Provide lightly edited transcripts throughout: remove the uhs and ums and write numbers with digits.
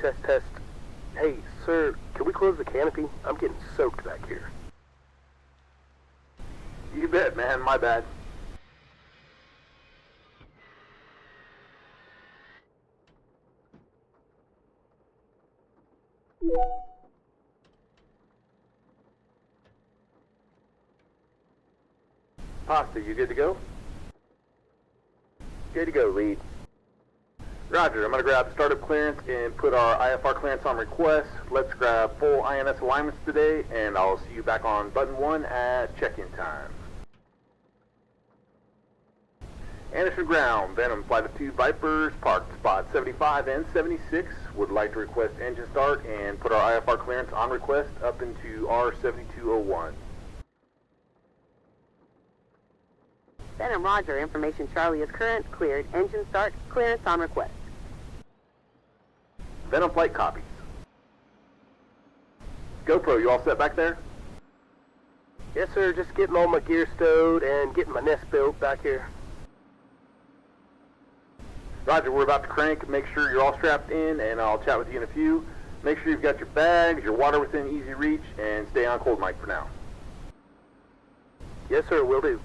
Test, test. Hey, sir, can we close the canopy? I'm getting soaked back here. You bet, man. My bad. Pasta, you good to go? Good to go, lead. Roger, I'm going to grab startup clearance and put our IFR clearance on request. Let's grab full INS alignments today, and I'll see you back on button 1 at check-in time. Anderson ground, Venom, flight of 2 Vipers, parked spot 75 and 76. Would like to request engine start and put our IFR clearance on request up into R7201. Venom, roger. Information Charlie is current, cleared. Engine start, clearance on request. Venom flight copies. GoPro, you all set back there? Yes, sir, just getting all my gear stowed and getting my nest built back here. Roger, we're about to crank. Make sure you're all strapped in, and I'll chat with you in a few. Make sure you've got your bags, your water within easy reach, and stay on cold mic for now. Yes, sir, will do.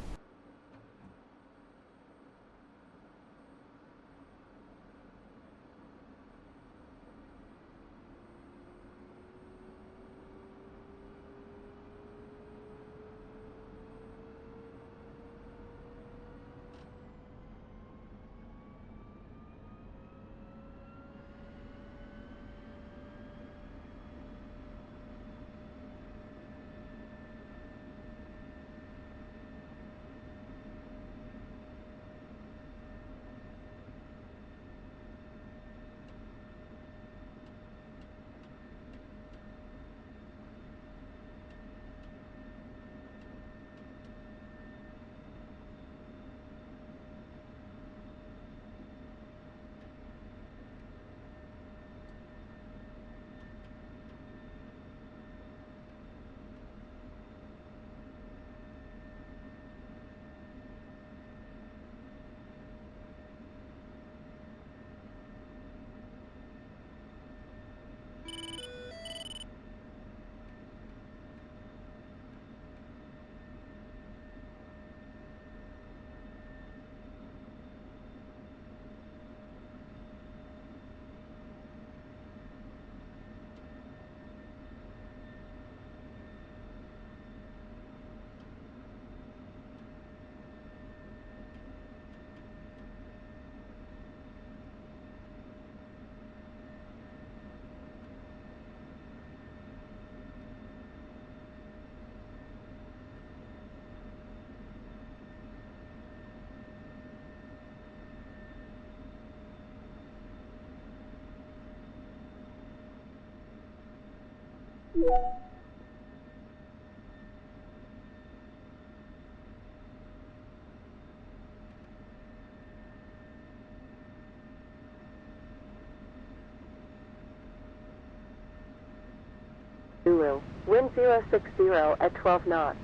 Zulu. Wind 060 at 12 knots.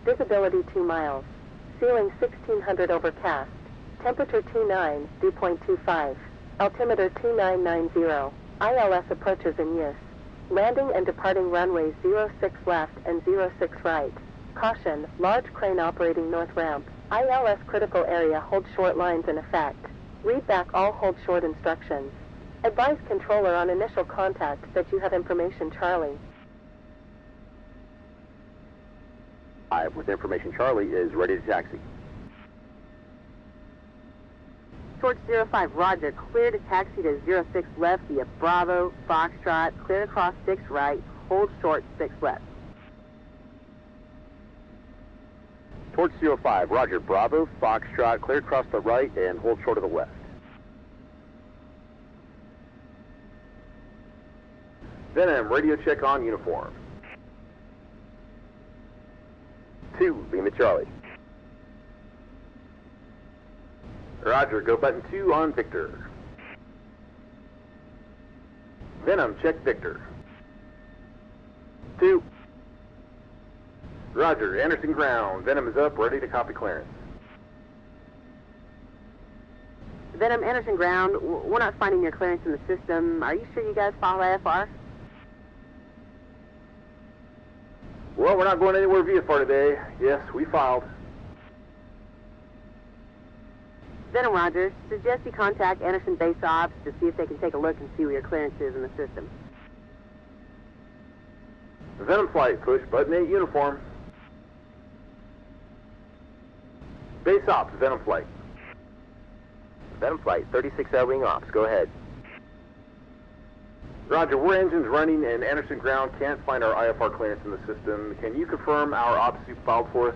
Visibility 2 miles. Ceiling 1600 overcast. Temperature T9, dew point 25. Altimeter 2990. ILS approaches in use. Landing and departing runways 06 left and 06 right. Caution, large crane operating north ramp. ILS critical area hold short lines in effect. Read back all hold short instructions. Advise controller on initial contact that you have information Charlie. With information Charlie is ready to taxi. Torch 05, roger. Clear to taxi to 06 left via Bravo, Foxtrot. Clear across 6 right. Hold short 6 left. Torch 05, roger. Bravo, Foxtrot. Clear across the right and hold short of the west. Venom, radio check on uniform. 2, Lima Charlie. Roger, go button 2 on Victor. Venom, check Victor. 2. Roger, Anderson ground. Venom is up, ready to copy clearance. Venom, Anderson ground. We're not finding your clearance in the system. Are you sure you guys follow IFR? Well, we're not going anywhere VFR today. Yes, we filed. Venom, Roger. Suggest you contact Anderson Base Ops to see if they can take a look and see where your clearance is in the system. Venom flight, push button 8 uniform. Base Ops, Venom flight. Venom flight, 36 Air Wing Ops, go ahead. Roger, we're engines running and Anderson ground can't find our IFR clearance in the system. Can you confirm our ops soup filed for us?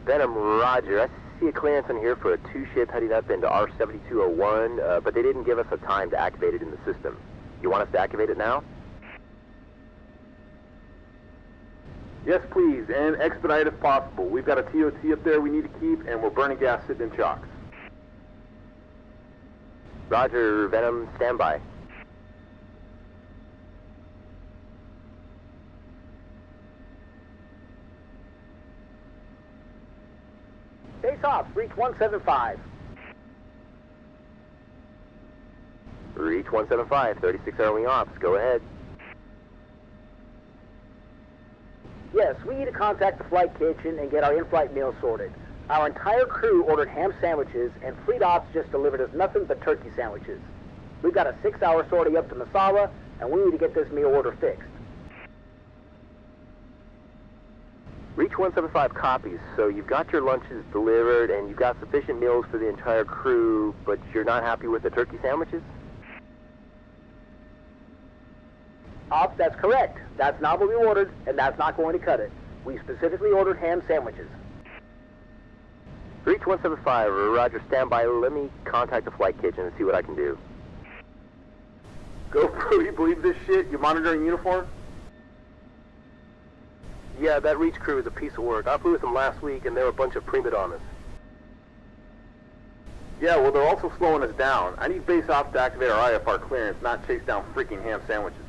Venom, Roger. I see a clearance in here for a 2-ship heading up into R7201, but they didn't give us a time to activate it in the system. You want us to activate it now? Yes, please, and expedite if possible. We've got a TOT up there we need to keep, and we're burning gas sitting in chocks. Roger, Venom, stand by. Base Ops, reach 175. Reach 175, 36 Air Wing Ops, go ahead. Yes, we need to contact the flight kitchen and get our in-flight meals sorted. Our entire crew ordered ham sandwiches, and Fleet Ops just delivered us nothing but turkey sandwiches. We've got a 6-hour sortie up to Masala, and we need to get this meal order fixed. Reach 175 copies, so you've got your lunches delivered and you've got sufficient meals for the entire crew, but you're not happy with the turkey sandwiches? Ops, that's correct. That's not what we ordered, and that's not going to cut it. We specifically ordered ham sandwiches. Reach 175, Roger, stand by. Let me contact the flight kitchen and see what I can do. Go, bro, you believe this shit? You monitoring uniform? Yeah, that Reach crew is a piece of work. I flew with them last week and they were a bunch of prima donnas. Yeah, well, they're also slowing us down. I need Base Ops to activate our IFR clearance, not chase down freaking ham sandwiches.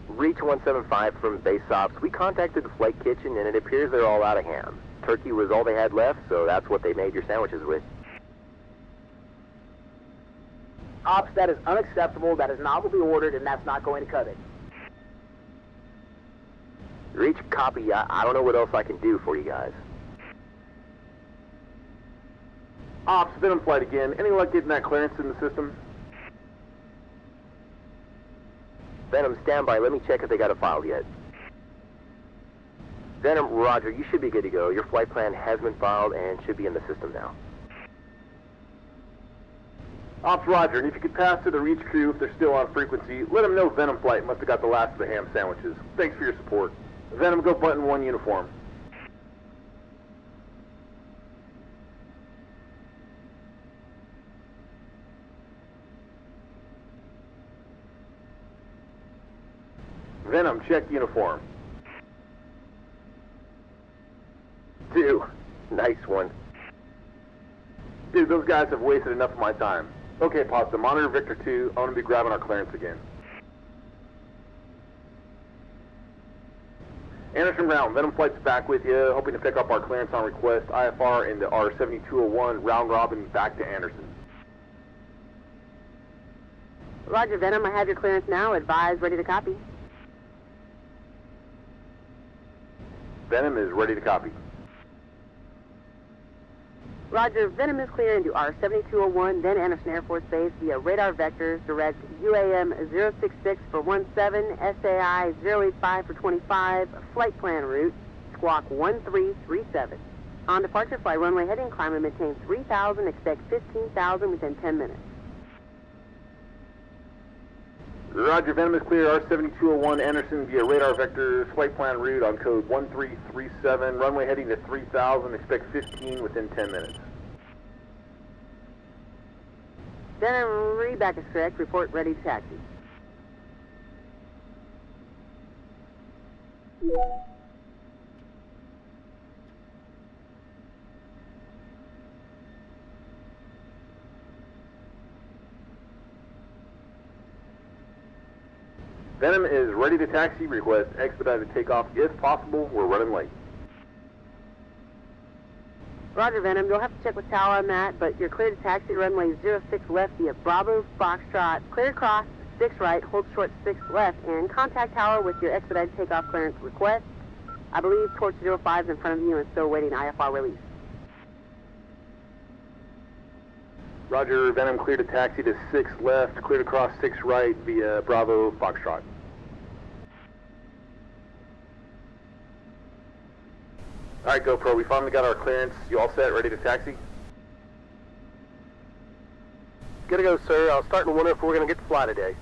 Reach 175 from Base Ops. We contacted the flight kitchen and it appears they're all out of ham. Turkey was all they had left, so that's what they made your sandwiches with. Ops, that is unacceptable. That is not what we ordered, and that's not going to cut it. Reach, copy. I don't know what else I can do for you guys. Ops, Venom flight again. Any luck getting that clearance in the system? Venom, stand by. Let me check if they got it filed yet. Venom, Roger, you should be good to go. Your flight plan has been filed and should be in the system now. Ops, Roger, and if you could pass to the Reach crew if they're still on frequency, let them know Venom flight must have got the last of the ham sandwiches. Thanks for your support. Venom, go button 1 uniform. Venom, check uniform. 2. Nice one. Dude, those guys have wasted enough of my time. Okay, Pasta, monitor Victor 2. I want to be grabbing our clearance again. Anderson Brown, Venom flight's back with you, hoping to pick up our clearance on request, IFR into R7201, round robin back to Anderson. Roger, Venom. I have your clearance now. Advise, ready to copy. Venom is ready to copy. Roger, Venom is clear into R7201, then Anderson Air Force Base via radar vectors, direct UAM 066 for 17, SAI 085 for 25, flight plan route, squawk 1337. On departure, fly runway heading, climb and maintain 3,000, expect 15,000 within 10 minutes. Roger, Venom is clear, R7201 Anderson via radar vectors, flight plan route on code 1337, runway heading to 3000, expect 15 within 10 minutes. Venom, read back is correct, report ready to taxi. Venom is ready to taxi, request expedited takeoff if possible, we're running late. Roger, Venom. You'll have to check with Tower on that, but you're clear to taxi runway 06 left via Bravo Foxtrot. Clear across, 6 right, hold short 6 left, and contact Tower with your expedited takeoff clearance request. I believe Torch 05 is in front of you and still awaiting IFR release. Roger, Venom, clear to taxi to 6 left, cleared across 6 right via Bravo Foxtrot. Alright, GoPro, we finally got our clearance. You all set, ready to taxi? Gotta go, sir. I'll start to wonder if we're gonna get to fly today.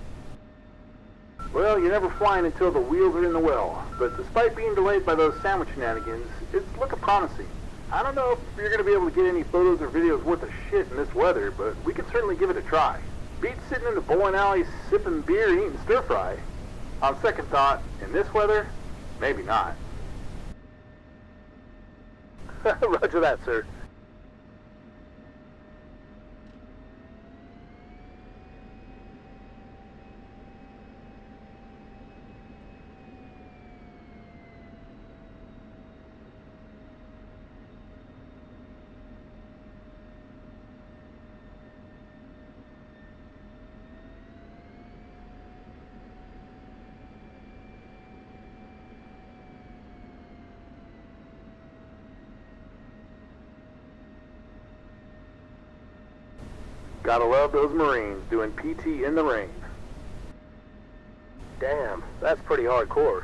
Well, you're never flying until the wheels are in the well. But despite being delayed by those sandwich shenanigans, it's looking promising. I don't know if you're going to be able to get any photos or videos worth of shit in this weather, but we can certainly give it a try. Beats sitting in the bowling alley sipping beer and eating stir-fry. On second thought, in this weather, maybe not. Roger that, sir. Gotta love those Marines doing PT in the rain. Damn, that's pretty hardcore.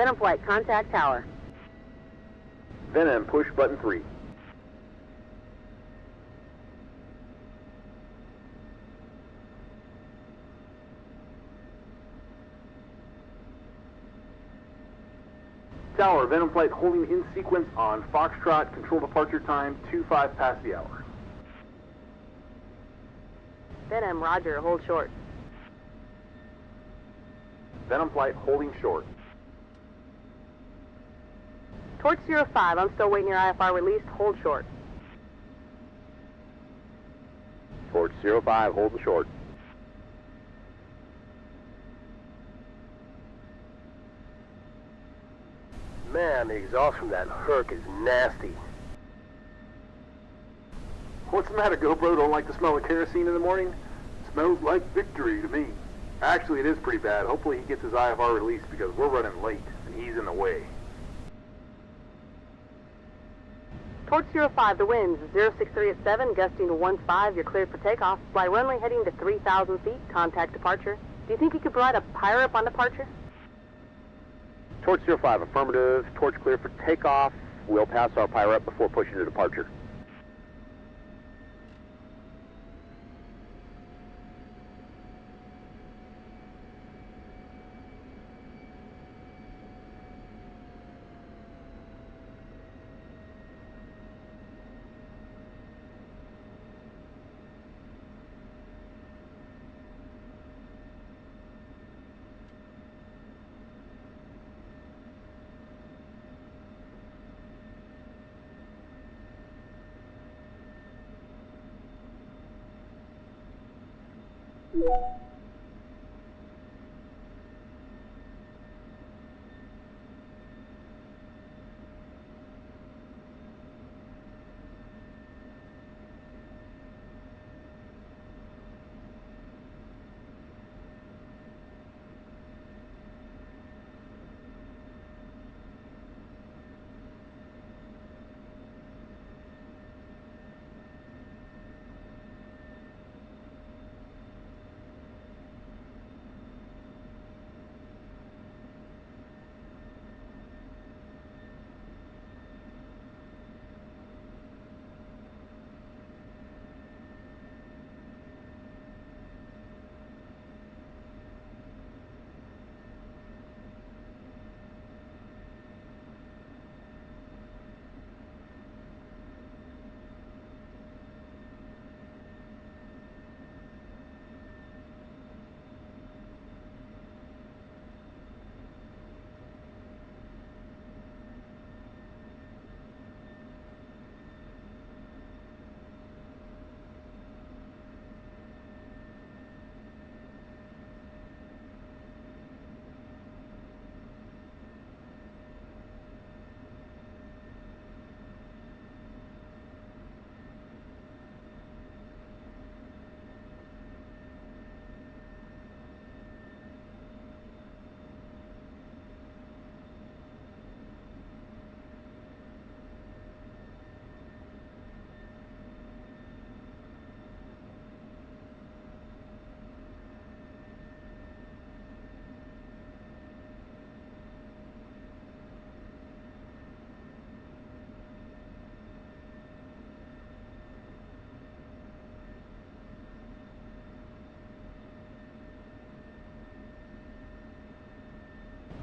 Venom Flight, contact Tower. Venom, push button 3. Tower, Venom Flight holding in sequence on Foxtrot, control departure time 25 past the hour. Venom, Roger, hold short. Venom Flight holding short. Torch 05, I'm still waiting your IFR release, hold short. Torch 05, holding short. Man, the exhaust from that Herc is nasty. What's the matter, GoPro? Don't like the smell of kerosene in the morning? Smells like victory to me. Actually, it is pretty bad. Hopefully he gets his IFR release because we're running late and he's in the way. Torch 05, the winds 063 at 7, gusting to 15. You're cleared for takeoff. Fly runway heading to 3,000 feet. Contact departure. Do you think you could provide a pyre-up on departure? Torch 05, affirmative. Torch clear for takeoff. We'll pass our pyre up before pushing to departure.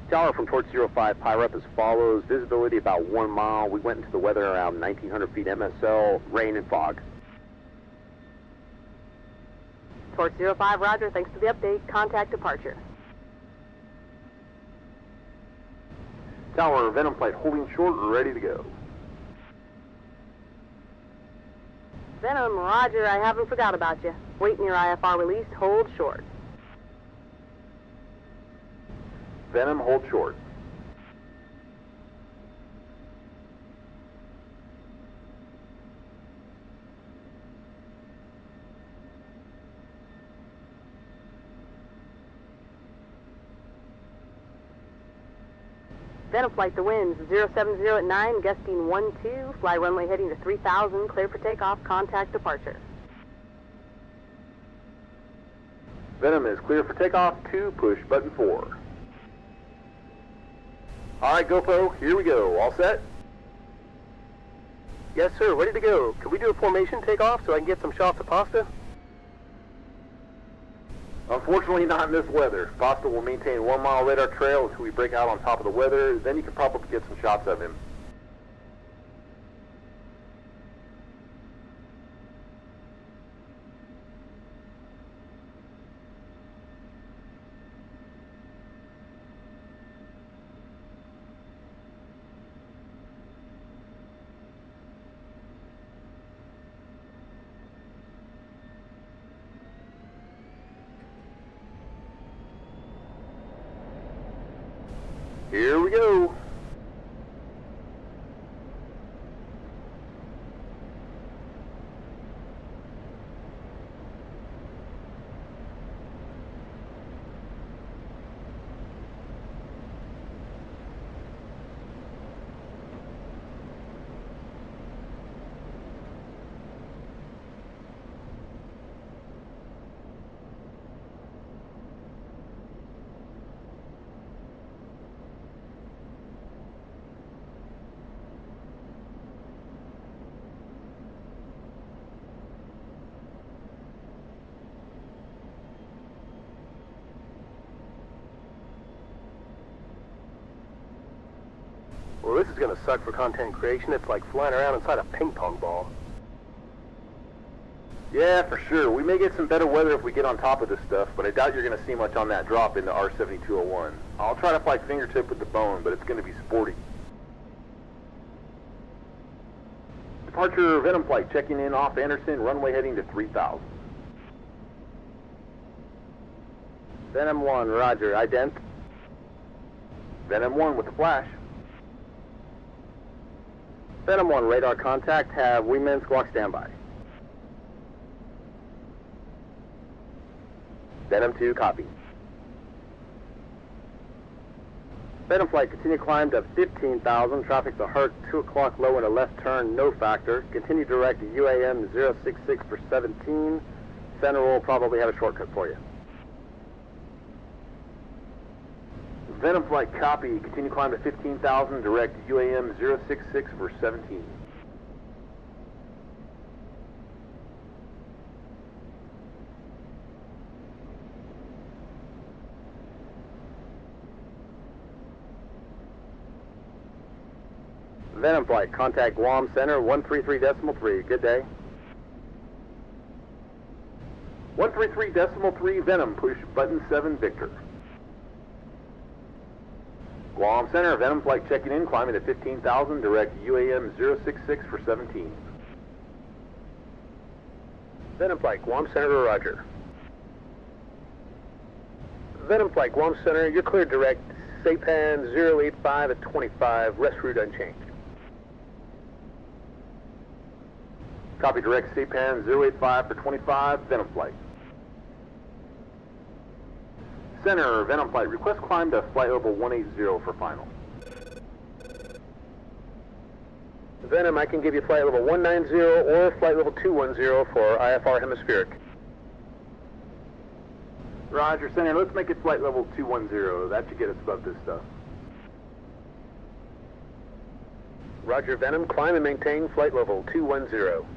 Tower from Torch 05, Pyre up as follows. Visibility about 1 mile. We went into the weather around 1,900 feet MSL, rain and fog. Torch 05, roger. Thanks for the update. Contact departure. Tower, Venom flight holding short, ready to go. Venom, roger. I haven't forgot about you. Waiting your IFR release. Hold short. Venom, hold short. Venom flight, the winds 070 at 9, gusting 12, fly runway heading to 3000, clear for takeoff, contact departure. Venom is clear for takeoff, 2, push button 4. Alright, GoPro, here we go. All set? Yes, sir. Ready to go. Can we do a formation takeoff so I can get some shots of pasta? Unfortunately, not in this weather. Pasta will maintain 1 mile radar trail until we break out on top of the weather. Then you can probably get some shots of him. Here we go. Well, this is going to suck for content creation. It's like flying around inside a ping pong ball. Yeah, for sure. We may get some better weather if we get on top of this stuff, but I doubt you're going to see much on that drop into R7201. I'll try to fly fingertip with the bone, but it's going to be sporty. Departure Venom flight checking in off Anderson, runway heading to 3000. Venom 1, roger. Ident. Venom 1 with the flash. Venom 1, radar contact. Have wingman squawk standby. Venom 2, copy. Venom flight, continue climb to 15,000. Traffic's a Hurt, 2 o'clock low and a left turn, no factor. Continue direct to UAM 066 for 17. Center will probably have a shortcut for you. Venom flight, copy. Continue climb to 15,000, direct to UAM 066 for 17. Venom flight, contact Guam Center 133.3. Good day. 133.3 Venom, push button 7 Victor. Guam Center, Venom flight checking in, climbing to 15,000, direct UAM 066 for 17. Venom flight, Guam Center, roger. Venom flight, Guam Center, you're cleared direct, Saipan 085 at 25, rest route unchanged. Copy, direct Saipan 085 for 25, Venom flight. Center, Venom flight, request climb to flight level 180 for final. Venom, I can give you flight level 190 or flight level 210 for IFR hemispheric. Roger, Center, let's make it flight level 210. That should get us above this stuff. Roger, Venom, climb and maintain flight level 210.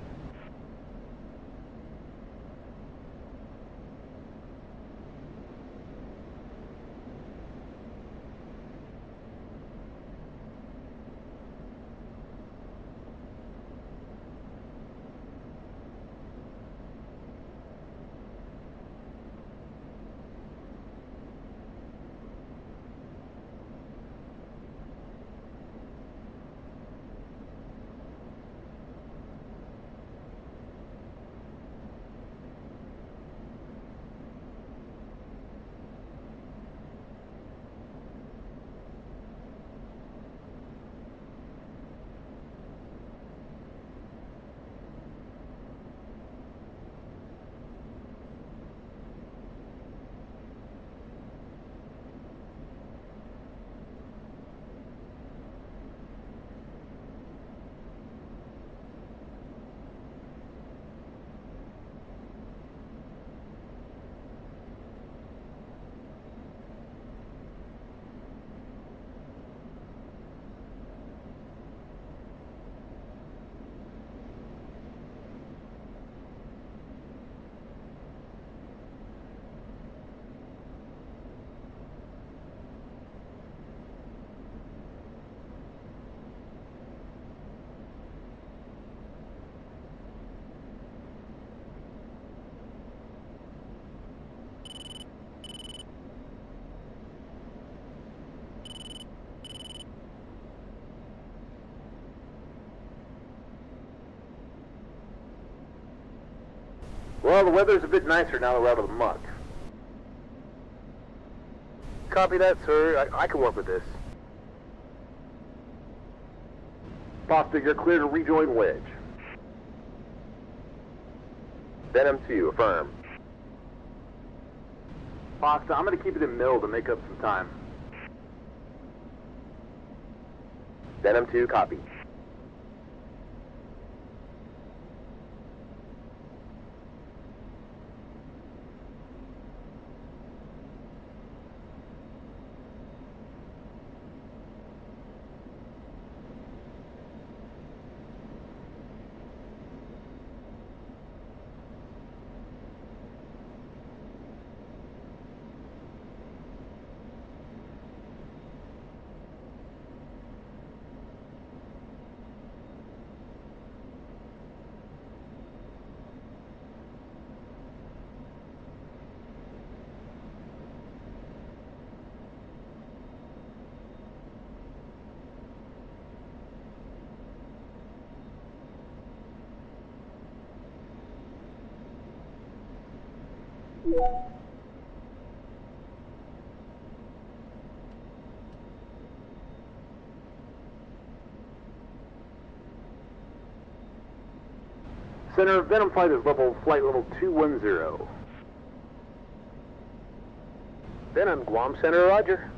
Well, the weather's a bit nicer now that we're out of the muck. Copy that, sir. I can work with this. Foster, you're clear to rejoin wedge. Venom 2, affirm. Foster, I'm going to keep it in mill to make up some time. Venom 2, copy. Center, Venom flight is flight level 210. Venom, Guam Center, roger.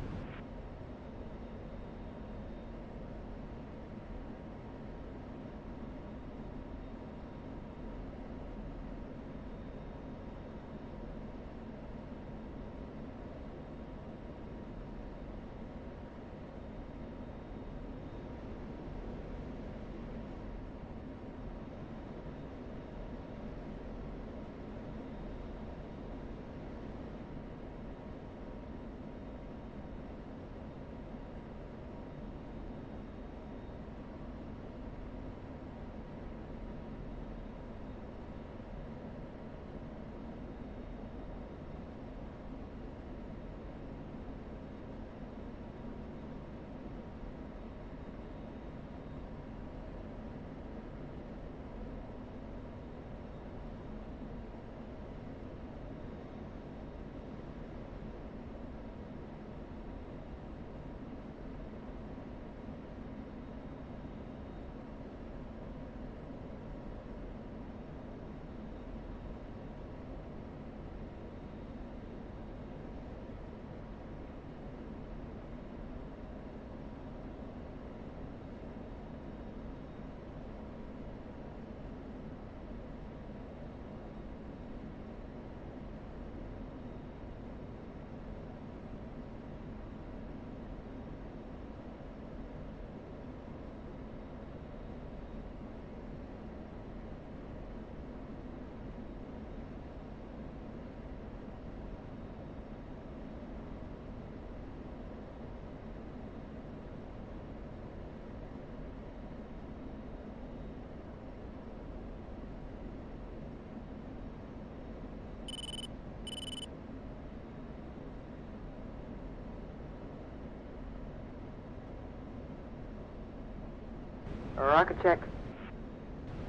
Rocket check.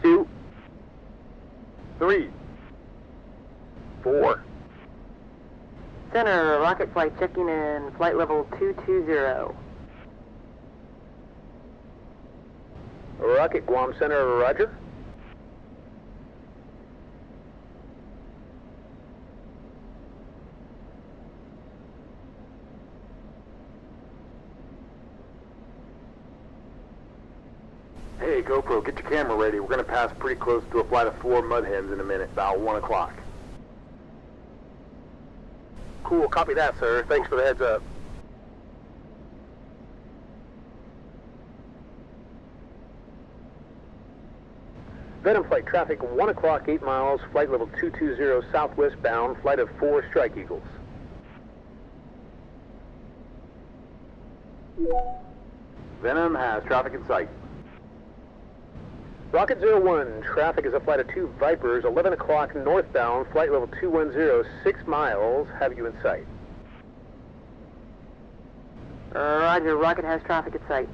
2, 3, 4. Center, rocket flight checking in, flight level 220. Rocket, Guam Center, roger. Hey, GoPro, get your camera ready. We're going to pass pretty close to a flight of 4 mud hens in a minute, about 1 o'clock. Cool, copy that, sir. Thanks for the heads up. Venom flight traffic, 1 o'clock, 8 miles, flight level 220 southwest bound, flight of 4 Strike Eagles. Venom has traffic in sight. Rocket 01, traffic is a flight of 2 Vipers, 11 o'clock northbound, flight level 210, 6 miles, have you in sight. Roger, rocket has traffic at sight.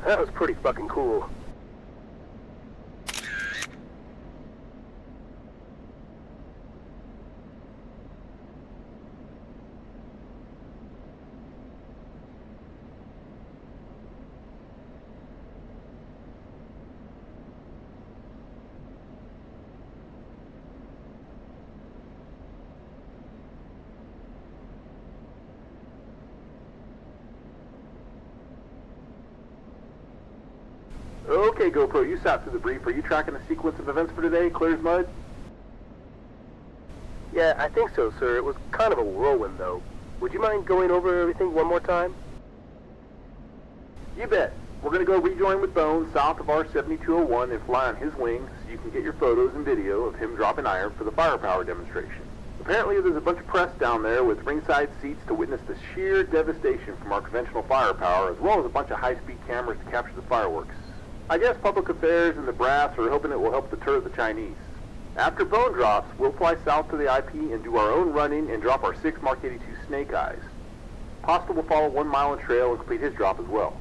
That was pretty fucking cool. Okay, GoPro, you sat through the brief. Are you tracking the sequence of events for today, clear as mud? Yeah, I think so, sir. It was kind of a whirlwind, though. Would you mind going over everything one more time? You bet. We're going to go rejoin with Bones south of our 7201 and fly on his wings so you can get your photos and video of him dropping iron for the firepower demonstration. Apparently there's a bunch of press down there with ringside seats to witness the sheer devastation from our conventional firepower, as well as a bunch of high-speed cameras to capture the fireworks. I guess public affairs and the brass are hoping it will help deter the Chinese. After Bone drops, we'll fly south to the IP and do our own running and drop our 6 Mark 82 Snake Eyes. Pasta will follow 1 mile in trail and complete his drop as well.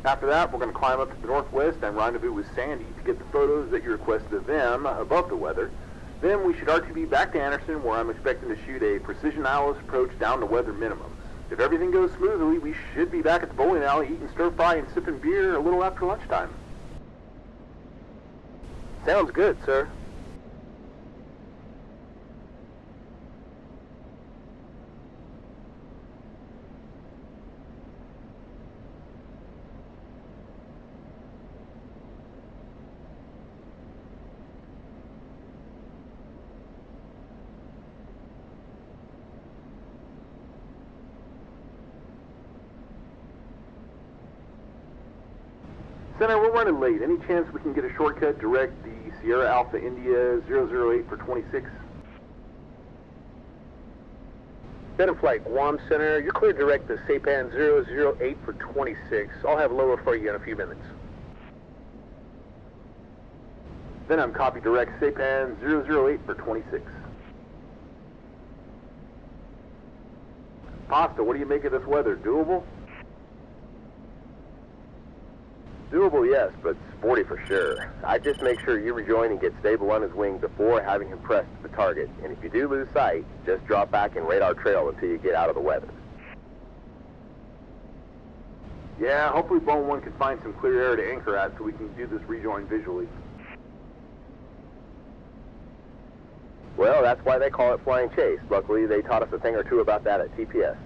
After that, we're going to climb up to the northwest and rendezvous with Sandy to get the photos that you requested of them above the weather. Then we should RTB back to Anderson, where I'm expecting to shoot a precision ILS approach down to weather minimums. If everything goes smoothly, we should be back at the bowling alley eating stir fry and sipping beer a little after lunchtime. Sounds good, sir. Center, we're running late. Any chance we can get a shortcut direct the Sierra Alpha India 008 for 26? Venom Flight, Guam Center. You're cleared direct to Saipan 008 for 26. I'll have lower for you in a few minutes. Then I'm copy direct Saipan 008 for 26. Pasta, what do you make of this weather? Doable? Doable, yes, but sporty for sure. I'd just make sure you rejoin and get stable on his wing before having him press to the target. And if you do lose sight, just drop back and radar trail until you get out of the weather. Yeah, hopefully Bone 1 can find some clear air to anchor at so we can do this rejoin visually. Well, that's why they call it flying chase. Luckily, they taught us a thing or two about that at TPS.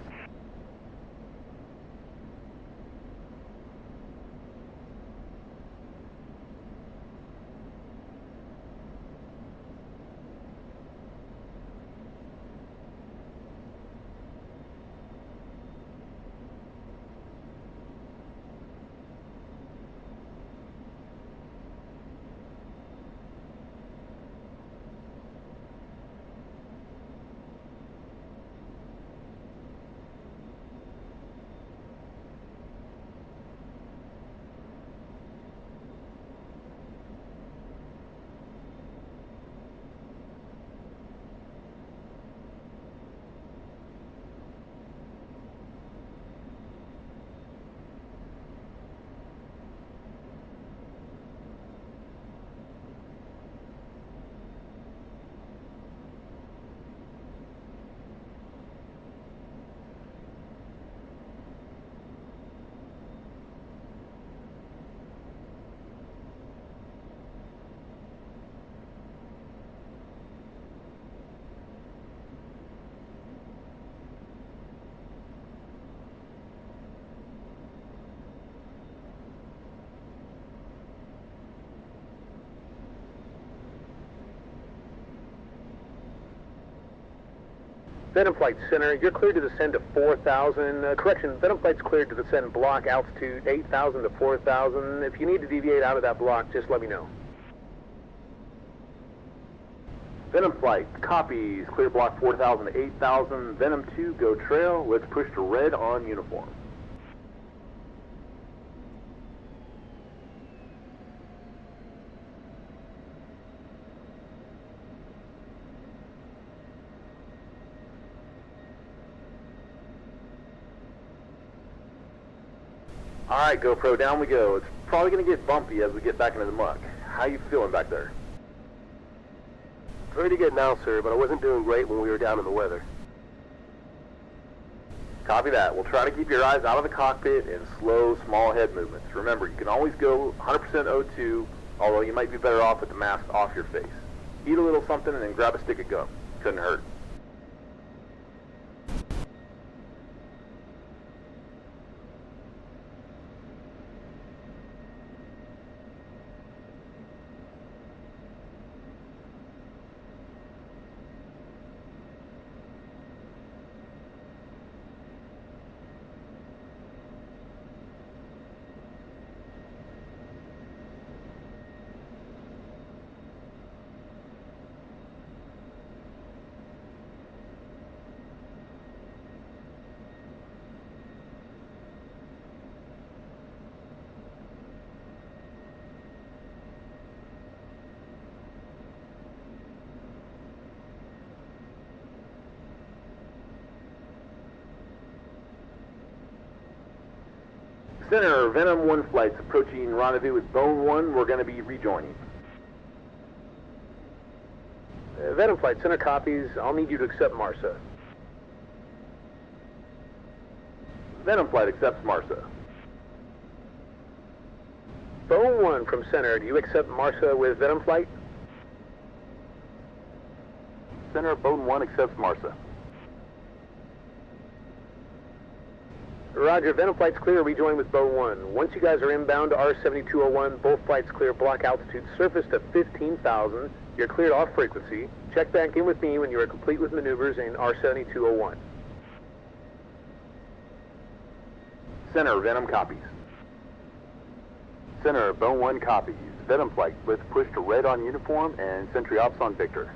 Venom Flight Center, you're cleared to descend to 4,000. Correction, Venom Flight's cleared to descend block altitude 8,000 to 4,000. If you need to deviate out of that block, just let me know. Venom Flight, copies, clear block 4,000 to 8,000. Venom 2, go trail. Let's push to red on uniform. Alright, GoPro, down we go. It's probably going to get bumpy as we get back into the muck. How you feeling back there? Pretty good now, sir, but I wasn't doing great when we were down in the weather. Copy that. We'll try to keep your eyes out of the cockpit and slow, small head movements. Remember, you can always go 100% O2, although you might be better off with the mask off your face. Eat a little something and then grab a stick of gum. Couldn't hurt. Center, Venom 1 flights approaching rendezvous with Bone 1. We're going to be rejoining. Venom Flight, center copies. I'll need you to accept Marsa. Venom flight accepts Marsa. Bone 1 from center. Do you accept Marsa with Venom Flight? Center, Bone 1 accepts Marsa. Roger, Venom Flight's clear, rejoin with Bone 1. Once you guys are inbound to R7201, both flights clear block altitude surface to 15,000. You're cleared off frequency. Check back in with me when you are complete with maneuvers in R7201. Center, Venom copies. Center, Bone 1 copies. Venom Flight, let's push to red on uniform and Sentry Ops on Victor.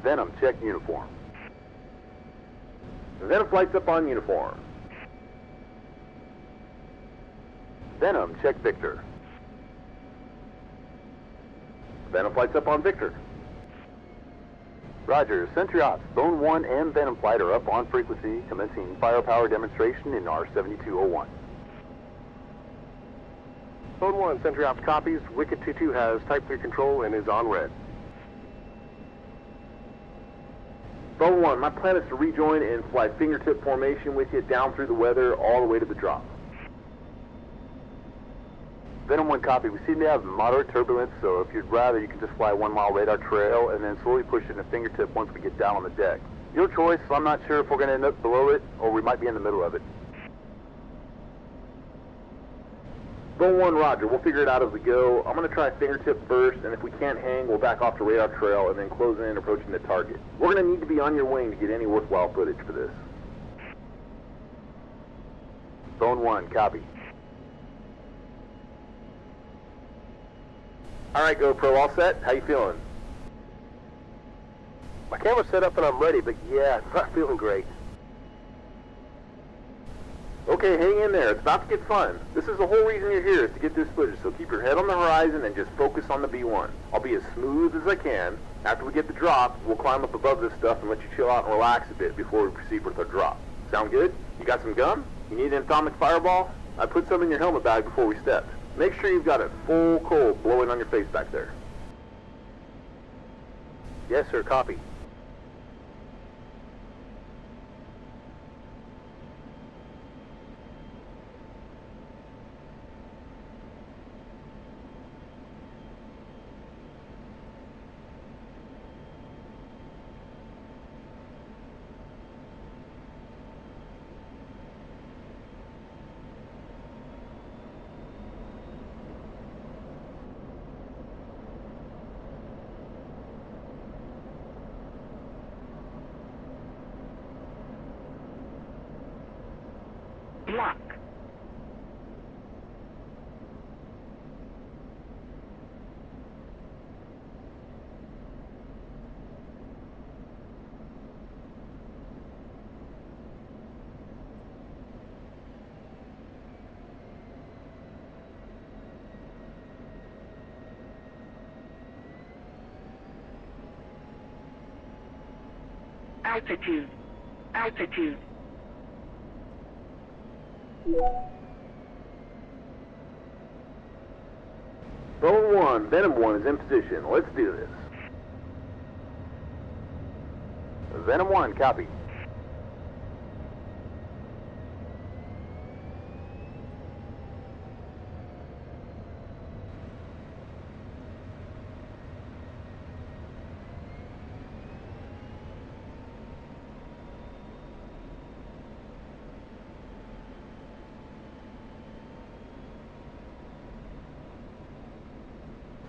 Venom, check uniform. Venom flight's up on uniform. Venom, check Victor. Venom flight's up on Victor. Roger, Sentry Ops, Bone 1 and Venom Flight are up on frequency, commencing firepower demonstration in R7201. Bone 1, Sentry Ops copies. Wicket 22 has Type 3 control and is on red. Bone 1, my plan is to rejoin and fly fingertip formation with you down through the weather all the way to the drop. Venom 1 copy. We seem to have moderate turbulence, so if you'd rather, you can just fly 1 mile radar trail and then slowly push into fingertip once we get down on the deck. Your choice. I'm not sure if we're going to end up below it or we might be in the middle of it. Bone 1, roger. We'll figure it out as we go. I'm going to try fingertip first, and if we can't hang, we'll back off to radar trail and then close in, approaching the target. We're going to need to be on your wing to get any worthwhile footage for this. Bone 1, copy. All right, GoPro, all set? How you feeling? My camera's set up and I'm ready, but yeah, I'm not feeling great. Okay, hang in there. It's about to get fun. This is the whole reason you're here, is to get this footage, so keep your head on the horizon and just focus on the B1. I'll be as smooth as I can. After we get the drop, we'll climb up above this stuff and let you chill out and relax a bit before we proceed with our drop. Sound good? You got some gum? You need an atomic fireball? I put some in your helmet bag before we stepped. Make sure you've got it full cold blowing on your face back there. Yes, sir, copy. Altitude. Altitude. Bone 1, Venom 1 is in position. Let's do this. Venom 1, copy.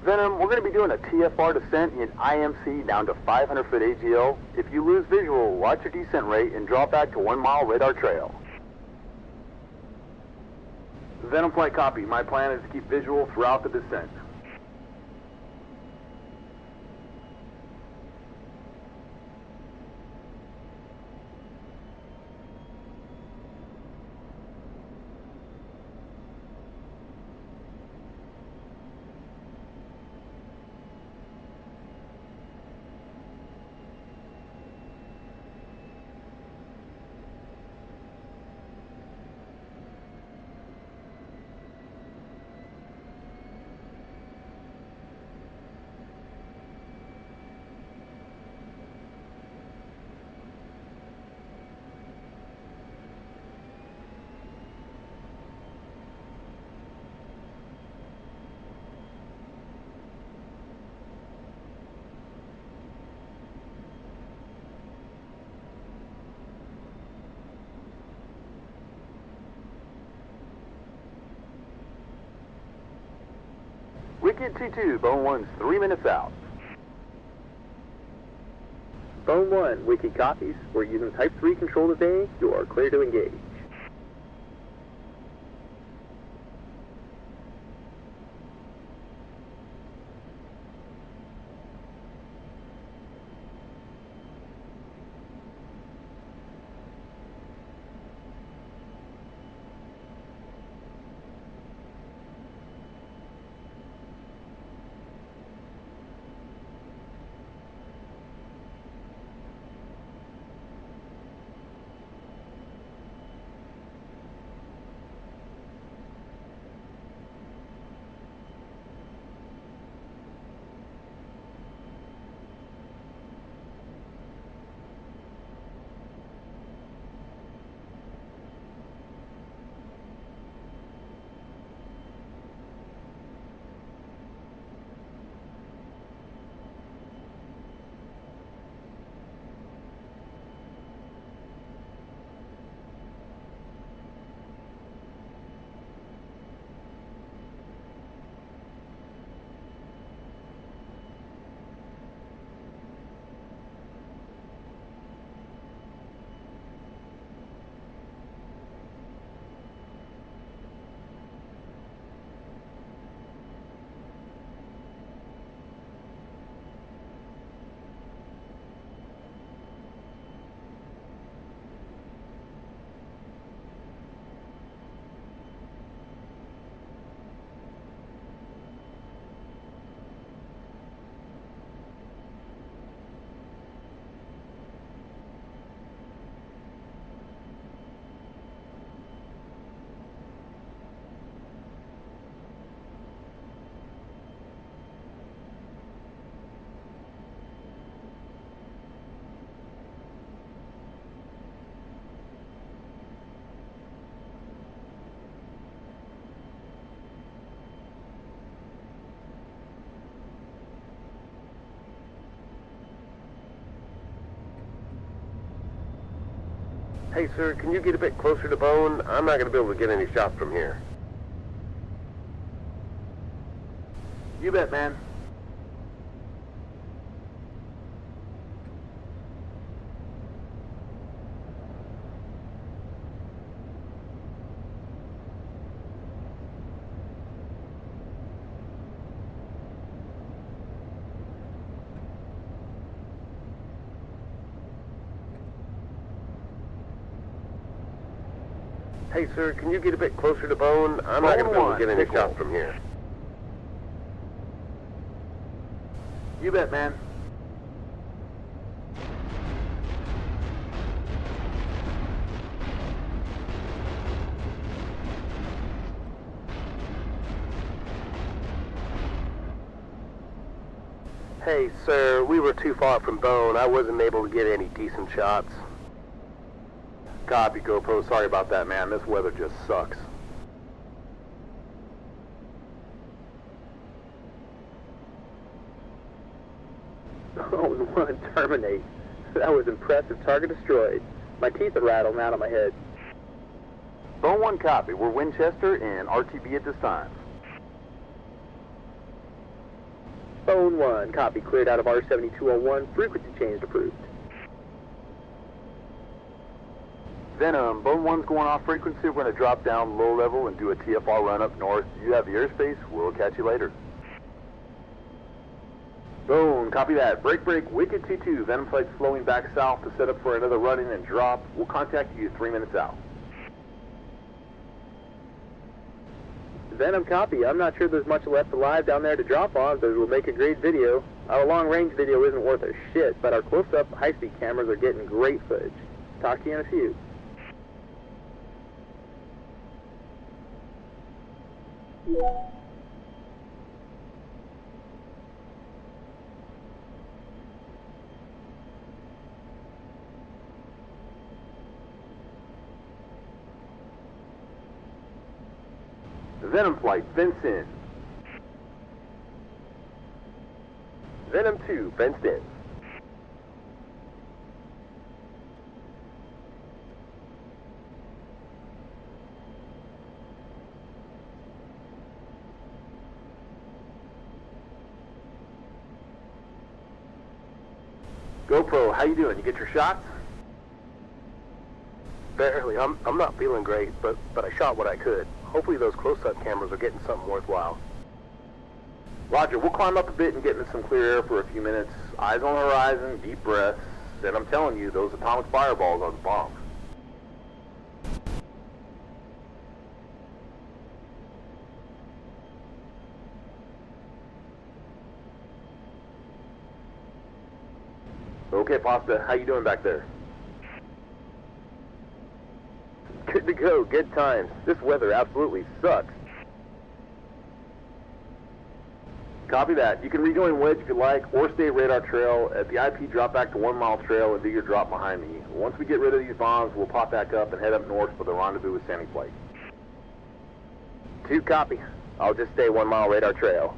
Venom, we're going to be doing a TFR descent in IMC down to 500 foot AGL. If you lose visual, watch your descent rate and drop back to 1 mile radar trail. Venom flight copy. My plan is to keep visual throughout the descent. Wicked T2, Bone 1's 3 minutes out. Bone 1, Wiki copies. We're using Type 3 control today. You are clear to engage. Hey, sir, can you get a bit closer to Bone? I'm not going to be able to get any shots from here. You bet, man. Hey, sir, can you get a bit closer to Bone? I'm not going to be able to get any shots from here. You bet, man. Hey, sir, we were too far from Bone. I wasn't able to get any decent shots. Copy, GoPro. Sorry about that, man. This weather just sucks. Bone 1, terminate. That was impressive. Target destroyed. My teeth are rattling out of my head. Bone 1, copy. We're Winchester and RTB at this time. Bone 1, copy. Cleared out of R7201. Frequency change approved. Venom, Bone 1's going off frequency. We're going to drop down low level and do a TFR run up north. You have the airspace. We'll catch you later. Bone, copy that. Break, Wicked 2-2. Venom flight's flowing back south to set up for another run-in and drop. We'll contact you 3 minutes out. Venom, copy. I'm not sure there's much left alive down there to drop on, but it will make a great video. Our long-range video isn't worth a shit, but our close-up, high-speed cameras are getting great footage. Talk to you in a few. Venom flight, fence in. Venom 2, fenced in. GoPro, how you doing? You get your shots? Barely. I'm not feeling great, but I shot what I could. Hopefully those close-up cameras are getting something worthwhile. Roger, we'll climb up a bit and get into some clear air for a few minutes. Eyes on the horizon, deep breaths, and I'm telling you, those atomic fireballs are the bomb. Okay, Pasta, how you doing back there? Good to go. Good times. This weather absolutely sucks. Copy that. You can rejoin Wedge if you like, or stay radar trail. At the IP, drop back to 1 mile trail and do your drop behind me. Once we get rid of these bombs, we'll pop back up and head up north for the rendezvous with Sandy Flight. 2, copy. I'll just stay 1 mile radar trail.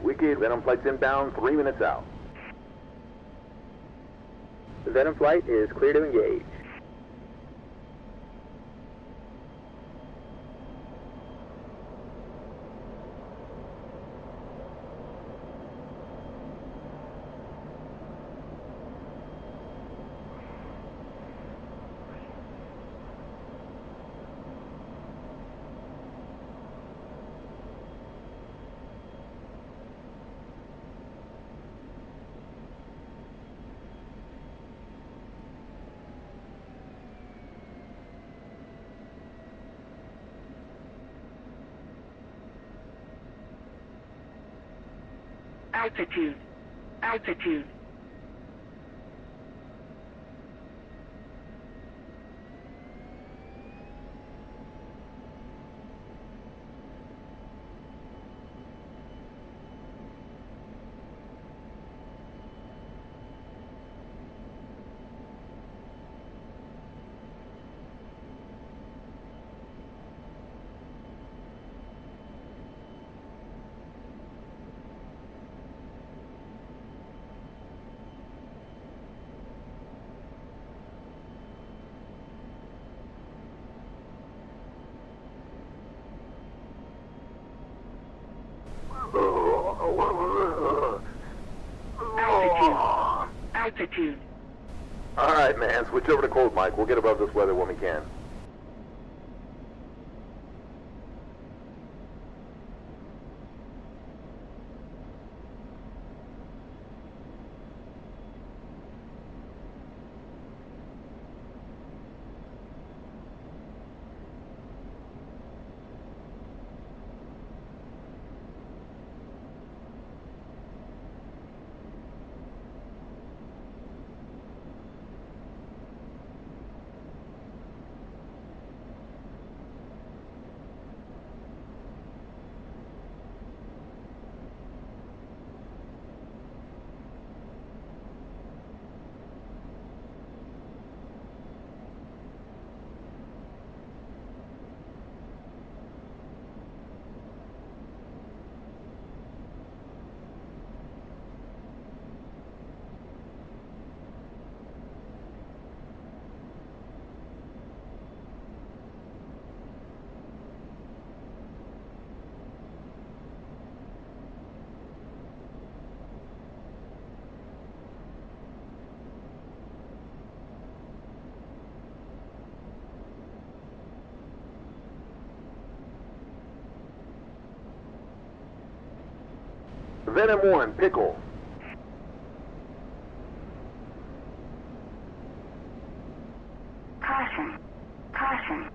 Wicked, Venom flight's inbound, 3 minutes out. The Venom flight is clear to engage. Altitude. Altitude. All right, man. Switch over to cold, Mike. We'll get above this weather when we can. Venom 1, Pickle. Caution. Caution.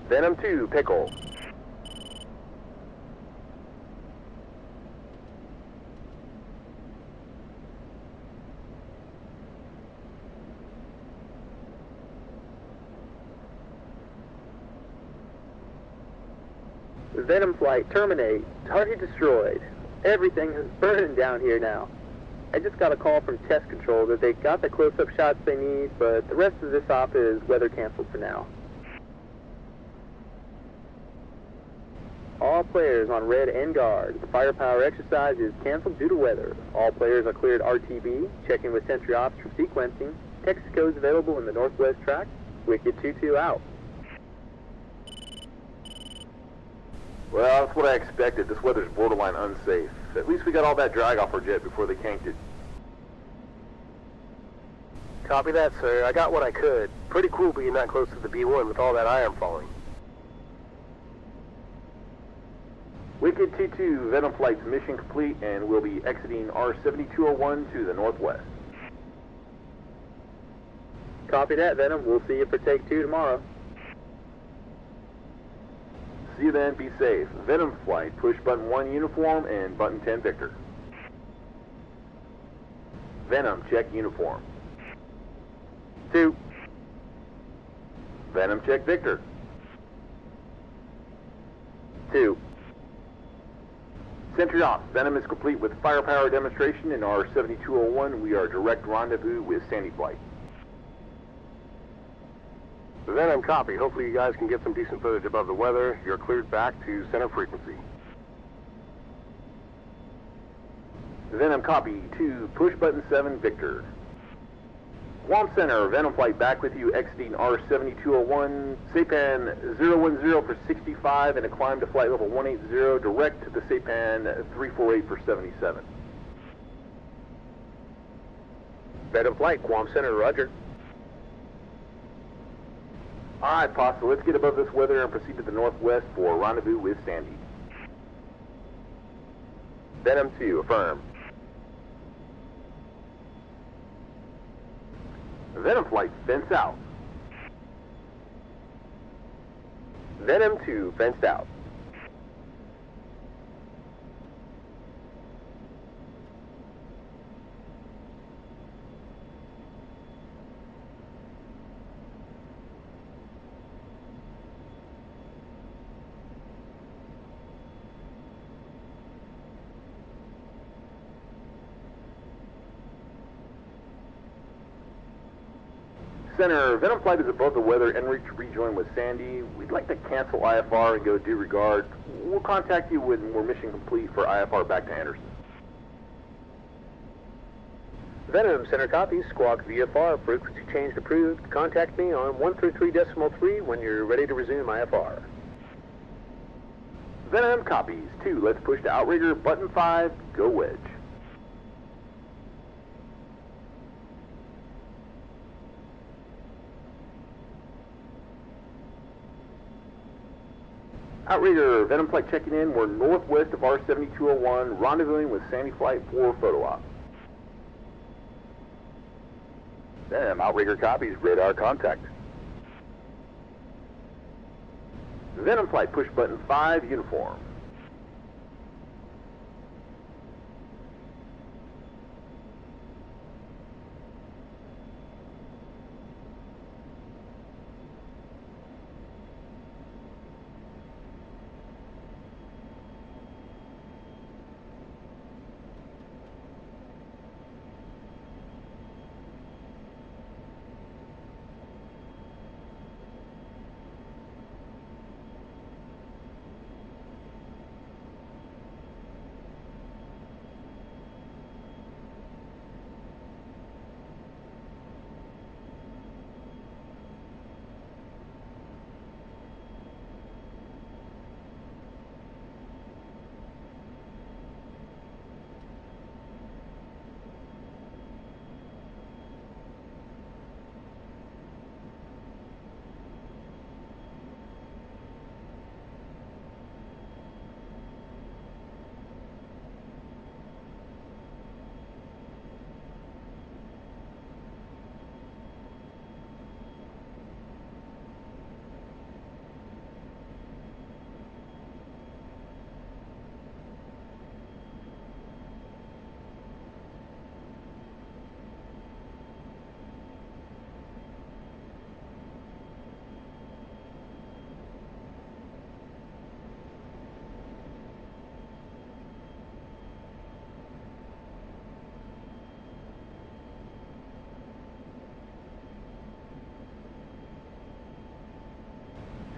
Venom 2, Pickle. Venom flight, terminate. Target destroyed. Everything is burning down here now. I just got a call from test control that they got the close-up shots they need, but the rest of this op is weather canceled for now. All players on red and guard. The firepower exercise is canceled due to weather. All players are cleared RTB. Checking with Sentry Ops for sequencing. Text codes available in the northwest track. Wicked 2-2 out. Well, that's what I expected. This weather's borderline unsafe. At least we got all that drag off our jet before they canked it. Copy that, sir. I got what I could. Pretty cool being that close to the B-1 with all that iron falling. Wicked 2-2, Venom flight's mission complete, and we'll be exiting R7201 to the northwest. Copy that, Venom. We'll see you for take 2 tomorrow. See you then, be safe. Venom flight, push button 1 uniform and button 10 Victor. Venom, check uniform. 2. Venom, check Victor. 2. Sentry Ops, Venom is complete with firepower demonstration in R7201. We are direct rendezvous with Sandy flight. Venom, copy. Hopefully you guys can get some decent footage above the weather. You're cleared back to center frequency. Venom, copy. 2, push button 7 Victor. Guam Center, Venom flight back with you, exiting R7201, Saipan 010 for 65 and a climb to flight level 180, direct to the Saipan 348 for 77. Venom flight, Guam Center, roger. All right, Pasta, let's get above this weather and proceed to the northwest for rendezvous with Sandy. Venom 2, affirm. Venom flight, fence out. Venom 2, fenced out. Center, Venom flight is above the weather en route to rejoin with Sandy. We'd like to cancel IFR and go due regard. We'll contact you when we're mission complete for IFR back to Anderson. Venom, center copy, squawk VFR, frequency change approved. Contact me on 133.3 when you're ready to resume IFR. Venom copies. 2, let's push to outrigger. Button 5, go wedge. Outrigger, Venom flight checking in. We're northwest of R7201, rendezvousing with Sandy Flight for photo op. Venom, outrigger copies, radar contact. Venom flight, push button 5, uniform.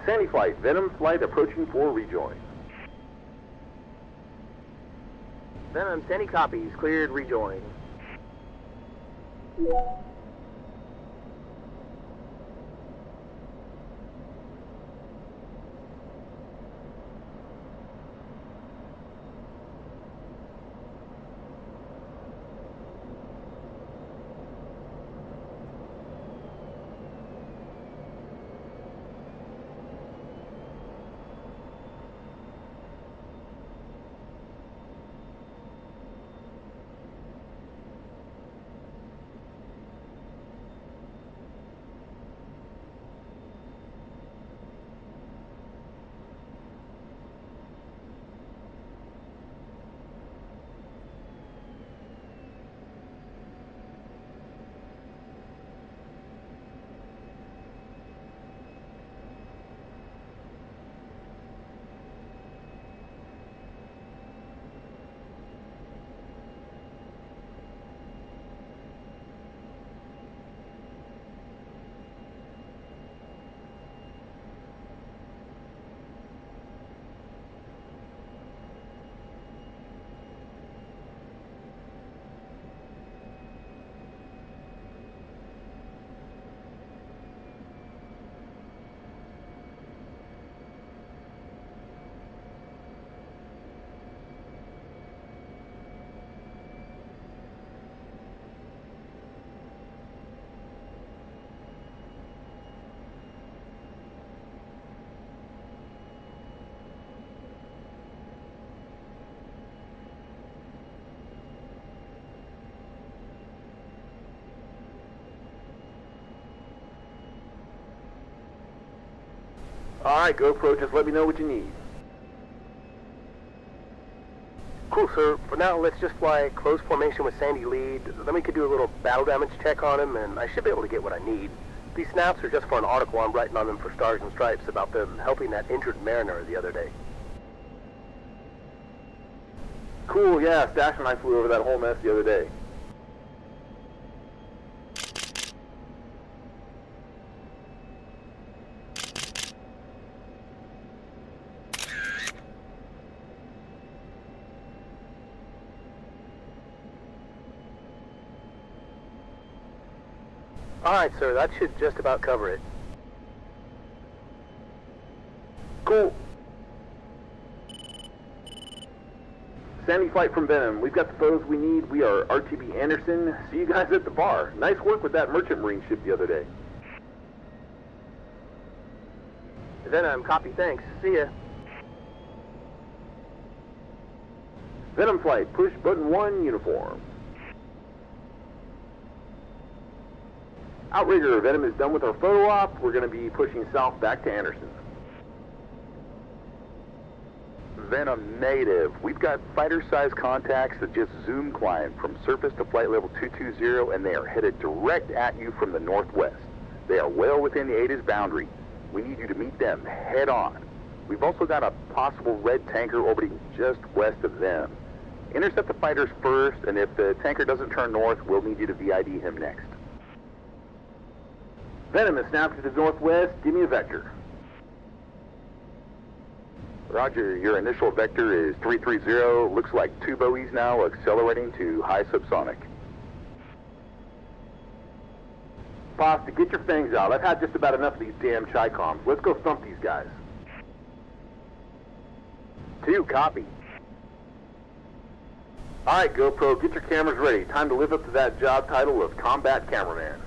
Sandy Flight, Venom flight approaching for rejoin. Venom, Sandy copies, cleared, rejoin. Alright, GoPro, just let me know what you need. Cool, sir. For now, let's just fly close formation with Sandy lead. Then we could do a little battle damage check on him, and I should be able to get what I need. These snaps are just for an article I'm writing on them for Stars and Stripes about them helping that injured mariner the other day. Cool, yeah, Stash and I flew over that whole mess the other day. Alright, sir, that should just about cover it. Cool. Sandy Flight from Venom. We've got the photos we need. We are RTB Anderson. See you guys at the bar. Nice work with that merchant marine ship the other day. Venom, copy, thanks. See ya. Venom Flight, push button 1, uniform. Outrigger, Venom is done with our photo op. We're going to be pushing south back to Anderson. Venom native. We've got fighter-sized contacts that just zoom climb from surface to flight level 220, and they are headed direct at you from the northwest. They are well within the ATIS boundary. We need you to meet them head on. We've also got a possible red tanker orbiting just west of them. Intercept the fighters first, and if the tanker doesn't turn north, we'll need you to VID him next. Venom is snapped to the northwest. Give me a vector. Roger, your initial vector is 330. Looks like 2 buoys now, accelerating to high subsonic. Pasta, get your fangs out. I've had just about enough of these damn Chi-Coms. Let's go thump these guys. 2, copy. All right, GoPro, get your cameras ready. Time to live up to that job title of Combat Cameraman.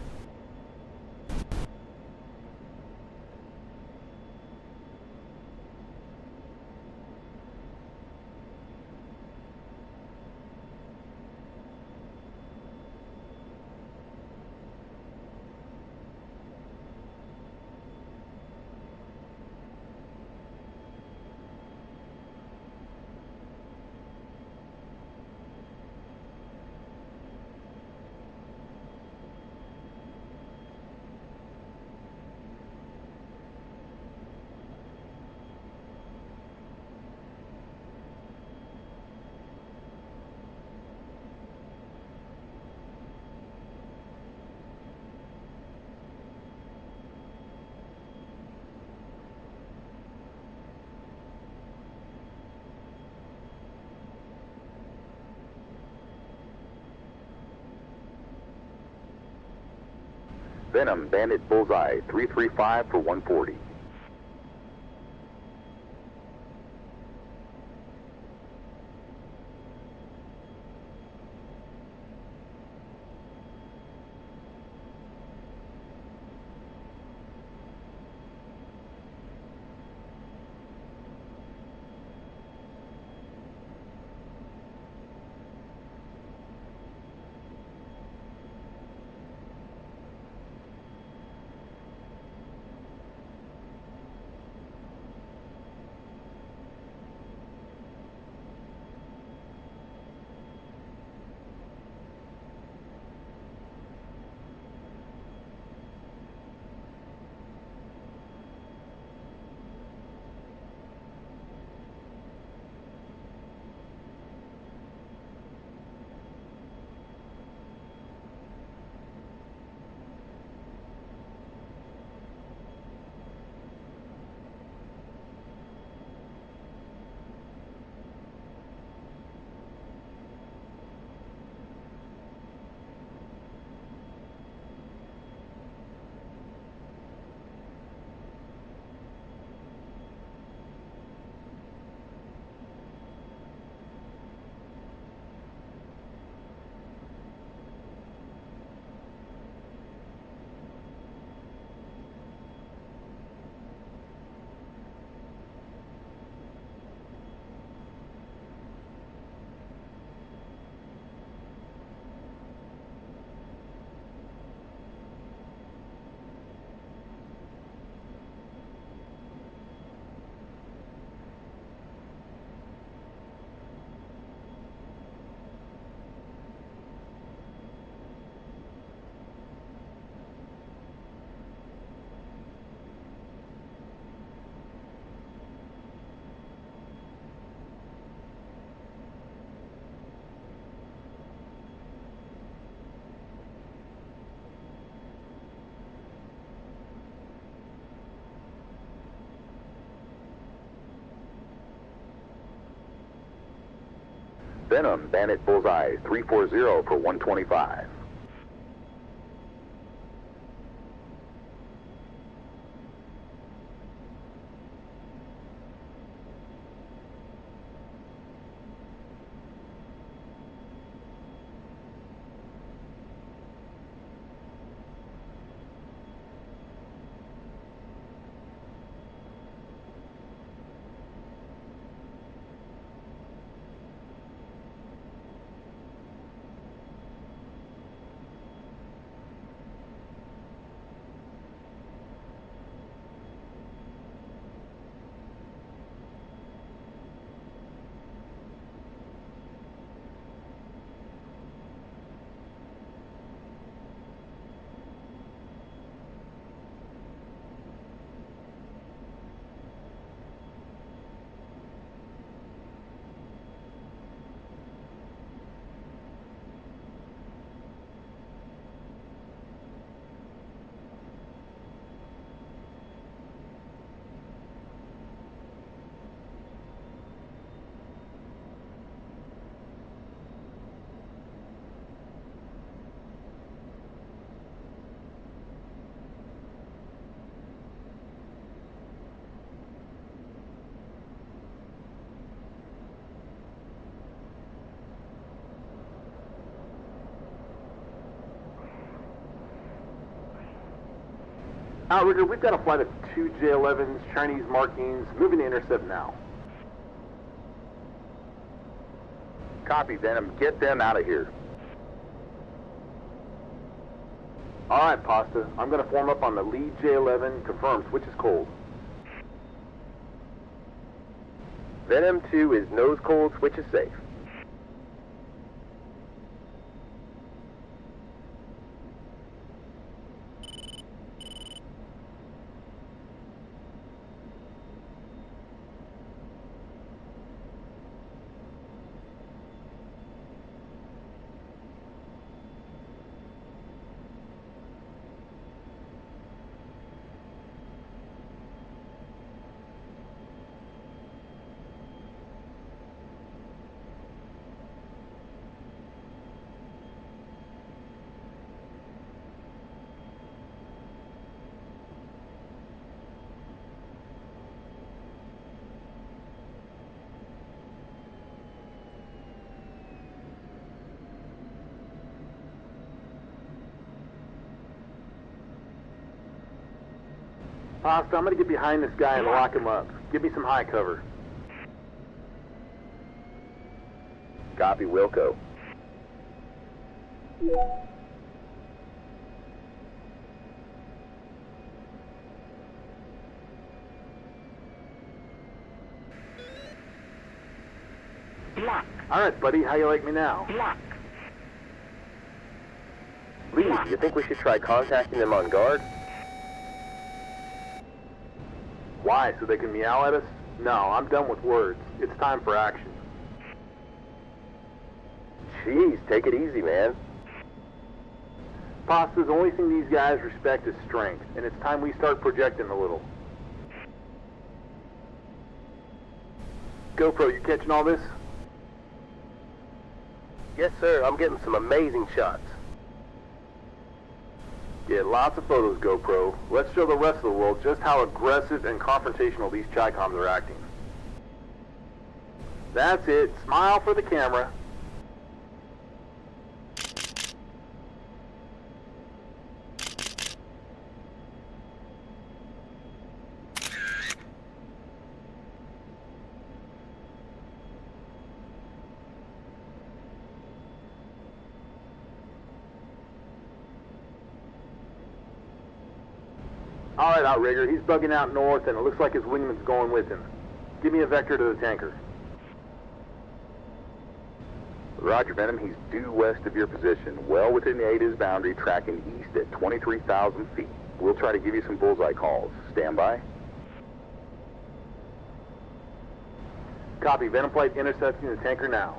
Venom, Bandit Bullseye, 335 for 140. Venom, Bandit Bullseye, 340 for 125. Outrigger, we've got a flight of 2 J-11s, Chinese markings, moving to intercept now. Copy, Venom. Get them out of here. All right, Pasta. I'm going to form up on the lead J-11. Confirm, switch is cold. Venom 2 is nose cold, switch is safe. Pasta, I'm going to get behind this guy and lock him up. Give me some high cover. Copy, Wilco. Block. All right, buddy, how you like me now? Block. Lee, do you think we should try contacting them on guard? Why, so they can meow at us? No, I'm done with words. It's time for action. Jeez, take it easy, man. Pasta, the only thing these guys respect is strength, and it's time we start projecting a little. GoPro, you catching all this? Yes, sir, I'm getting some amazing shots. Get lots of photos, GoPro. Let's show the rest of the world just how aggressive and confrontational these Chi-Coms are acting. That's it. Smile for the camera. All right, Outrigger, he's bugging out north, and it looks like his wingman's going with him. Give me a vector to the tanker. Roger, Venom. He's due west of your position, well within the AATC boundary, tracking east at 23,000 feet. We'll try to give you some bullseye calls. Stand by. Copy. Venom flight intercepting the tanker now.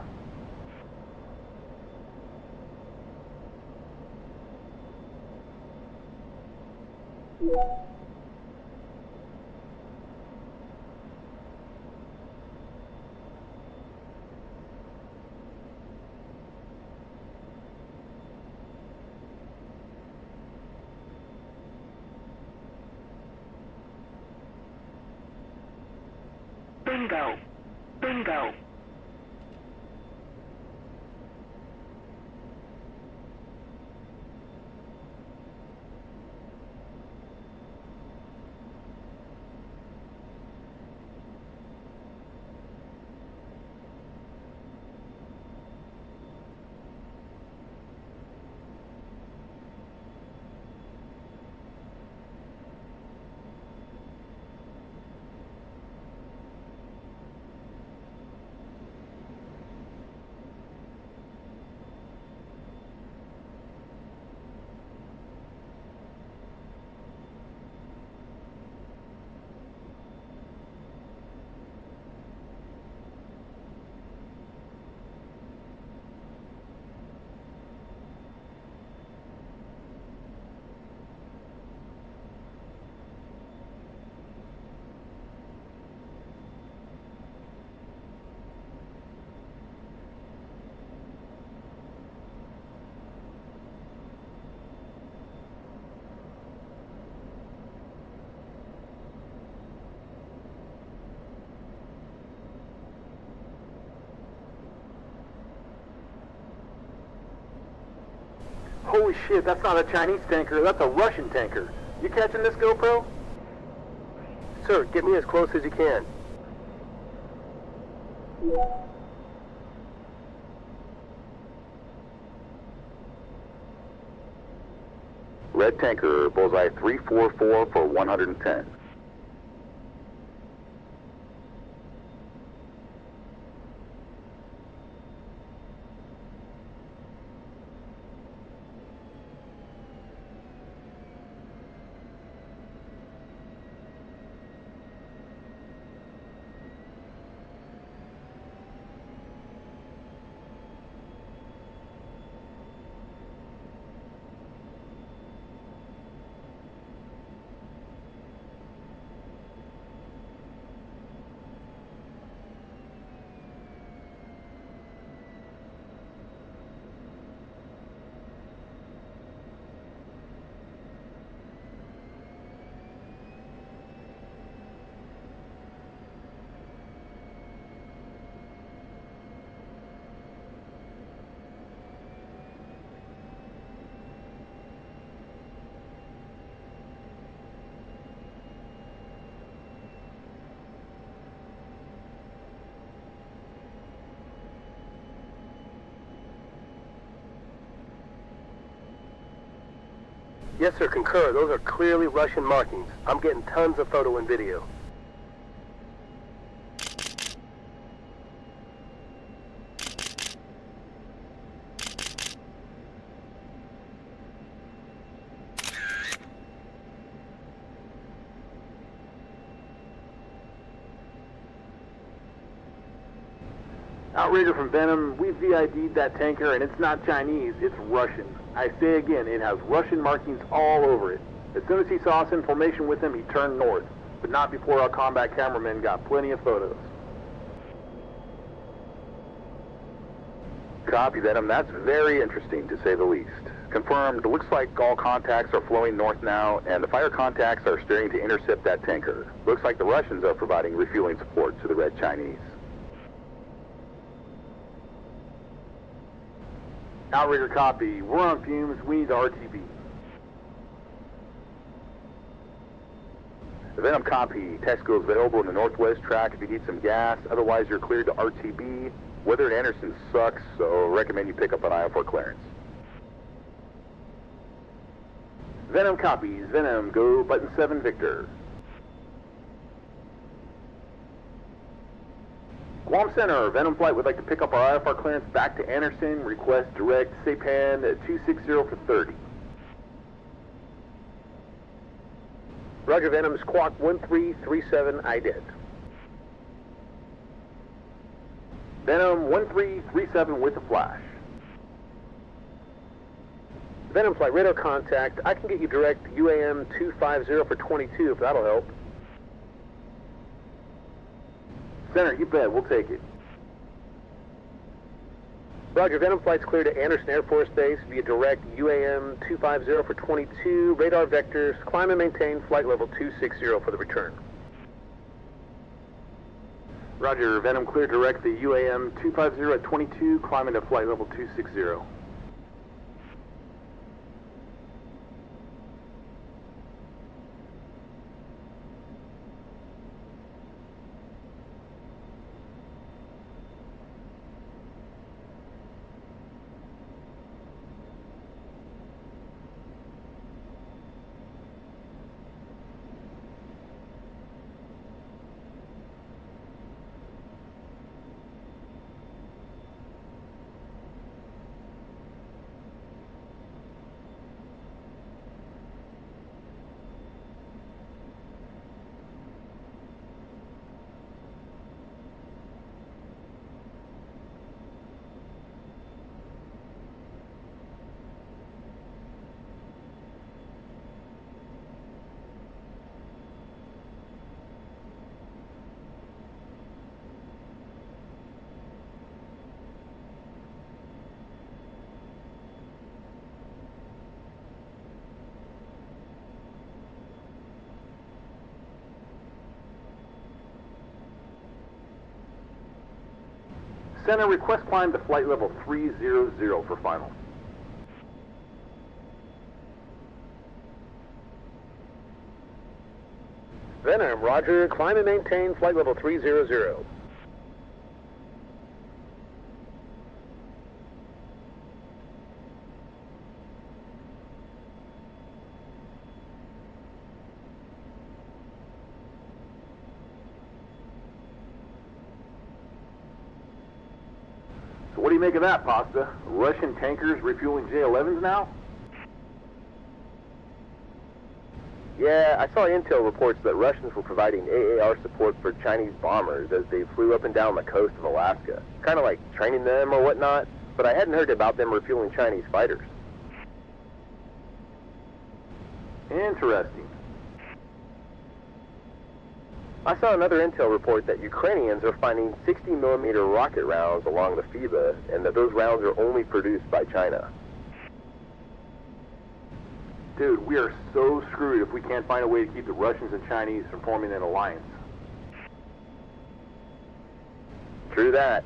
Bingo. Bingo. Holy shit, that's not a Chinese tanker, that's a Russian tanker. You catching this GoPro? Sir, get me as close as you can. Red tanker, bullseye 344 for 110. Yes, sir, concur. Those are clearly Russian markings. I'm getting tons of photo and video. Outrigger from Venom, we VID'd that tanker, and it's not Chinese, it's Russian. I say again, it has Russian markings all over it. As soon as he saw us in formation with him, he turned north, but not before our combat cameramen got plenty of photos. Copy, Venom. That's very interesting, to say the least. Confirmed. Looks like all contacts are flowing north now, and the fire contacts are steering to intercept that tanker. Looks like the Russians are providing refueling support to the Red Chinese. Outrigger copy. We're on fumes. We need the RTB. The Venom copy. Texaco is available in the northwest track if you need some gas. Otherwise, you're cleared to RTB. Weather at Anderson sucks, so recommend you pick up an IL4 clearance. Venom copies. Venom, go button 7 Victor. Guam Center, Venom Flight would like to pick up our IFR clearance back to Anderson. Request direct Saipan at 260 for 30. Roger, Venom, Squawk 1337, IDET. Venom 1337 with a flash. Venom Flight, radar contact. I can get you direct UAM 250 for 22 if that'll help. Center, you bet. We'll take it. Roger, Venom Flight's clear to Anderson Air Force Base via direct UAM 250 for 22, radar vectors, climb and maintain flight level 260 for the return. Roger, Venom clear direct the UAM 250 at 22, climbing to flight level 260. Center, request climb to flight level 300 for final. Venom, roger. Climb and maintain flight level 300. So what do you make of that, Pasta? Russian tankers refueling J-11s now? Yeah, I saw intel reports that Russians were providing AAR support for Chinese bombers as they flew up and down the coast of Alaska. Kind of like training them or whatnot, but I hadn't heard about them refueling Chinese fighters. Interesting. I saw another intel report that Ukrainians are finding 60-millimeter rocket rounds along the FIBA, and that those rounds are only produced by China. Dude, we are so screwed if we can't find a way to keep the Russians and Chinese from forming an alliance. True that.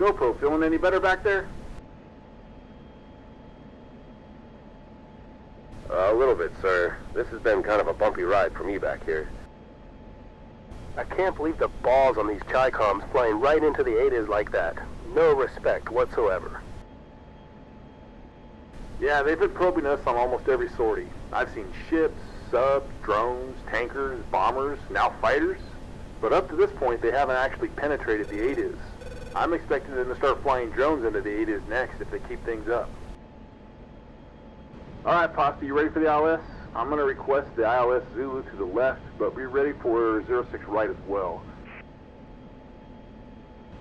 GoPro, feeling any better back there? A little bit, sir. This has been kind of a bumpy ride for me back here. I can't believe the balls on these Chi-Coms flying right into the AATCs like that. No respect whatsoever. Yeah, they've been probing us on almost every sortie. I've seen ships, subs, drones, tankers, bombers, now fighters. But up to this point, they haven't actually penetrated the AATCs. I'm expecting them to start flying drones into the AATCs next if they keep things up. Alright, Pasta, you ready for the ILS? I'm going to request the ILS Zulu to the left, but be ready for 06 right as well.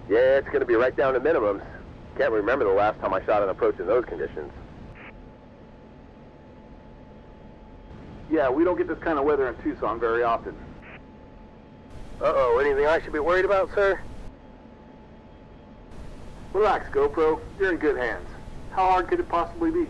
Yeah, it's going to be right down to minimums. Can't remember the last time I shot an approach in those conditions. Yeah, we don't get this kind of weather in Tucson very often. Uh-oh, anything I should be worried about, sir? Relax, GoPro. You're in good hands. How hard could it possibly be?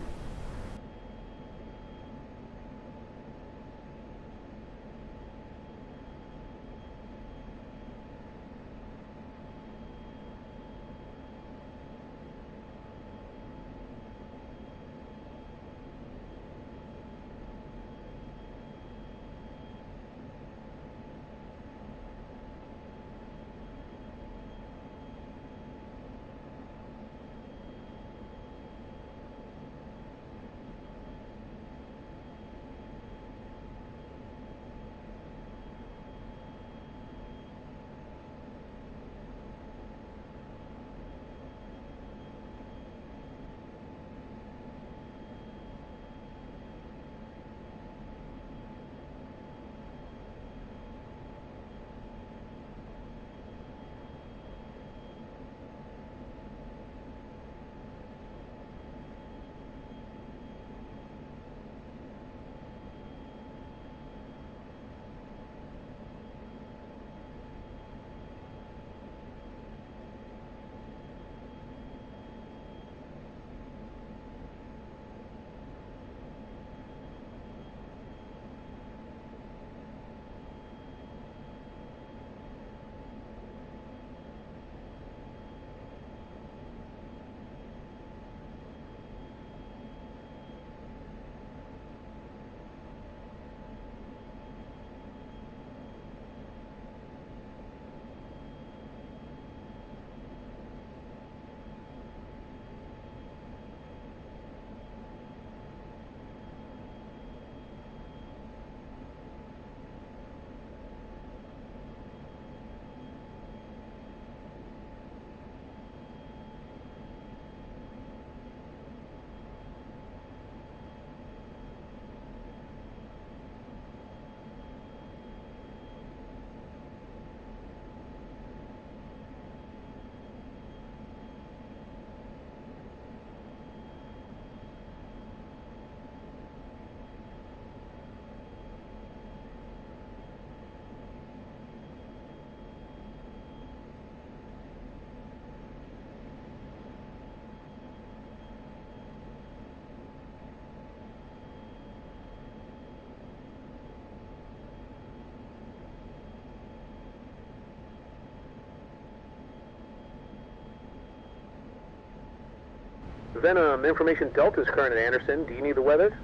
Venom, information Delta's current at Anderson. Do you need the weather?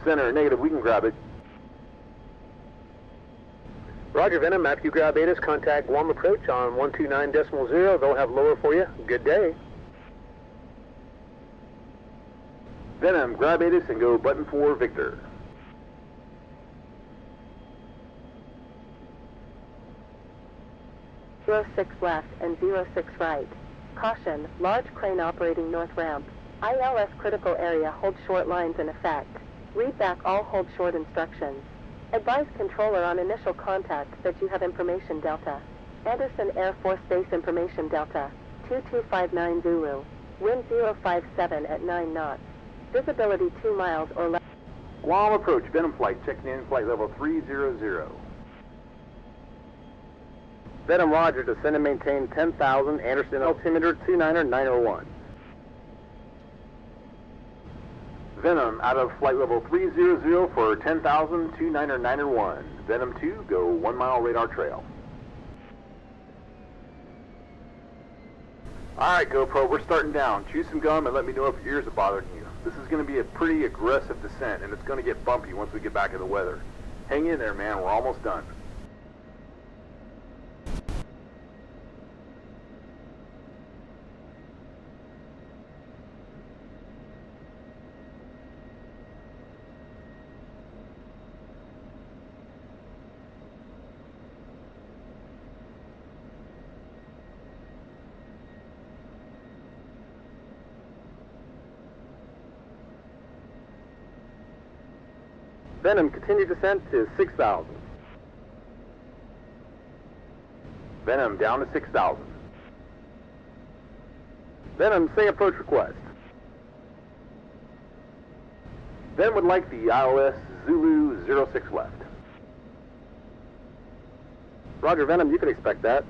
Center, negative, we can grab it. Roger, Venom, map you grab AATCs, contact Guam approach on 129.0. They'll have lower for you. Good day. Venom, grab AATCs and go button 4 Victor. '06 left and '06 right. Caution, large crane operating north ramp. ILS critical area, hold short lines in effect. Read back all hold short instructions. Advise controller on initial contact that you have information Delta. Anderson Air Force Base information Delta. 2259 Zulu. Wind 057 at 9 knots. Visibility 2 miles or less. Guam approach, Venom flight, checking in, flight level 300. Venom Roger, descend and maintain 10,000, Anderson altimeter 29901. Venom, out of flight level 300 for 10,000, 29901. Venom 2, go 1 mile radar trail. Alright, GoPro, we're starting down. Chew some gum and let me know if your ears are bothering you. This is going to be a pretty aggressive descent, and it's going to get bumpy once we get back in the weather. Hang in there, man. We're almost done. Venom, continue descent to 6,000. Venom, down to 6,000. Venom, say approach request. Venom would like the ILS Zulu 06 left. Roger, Venom, you can expect that.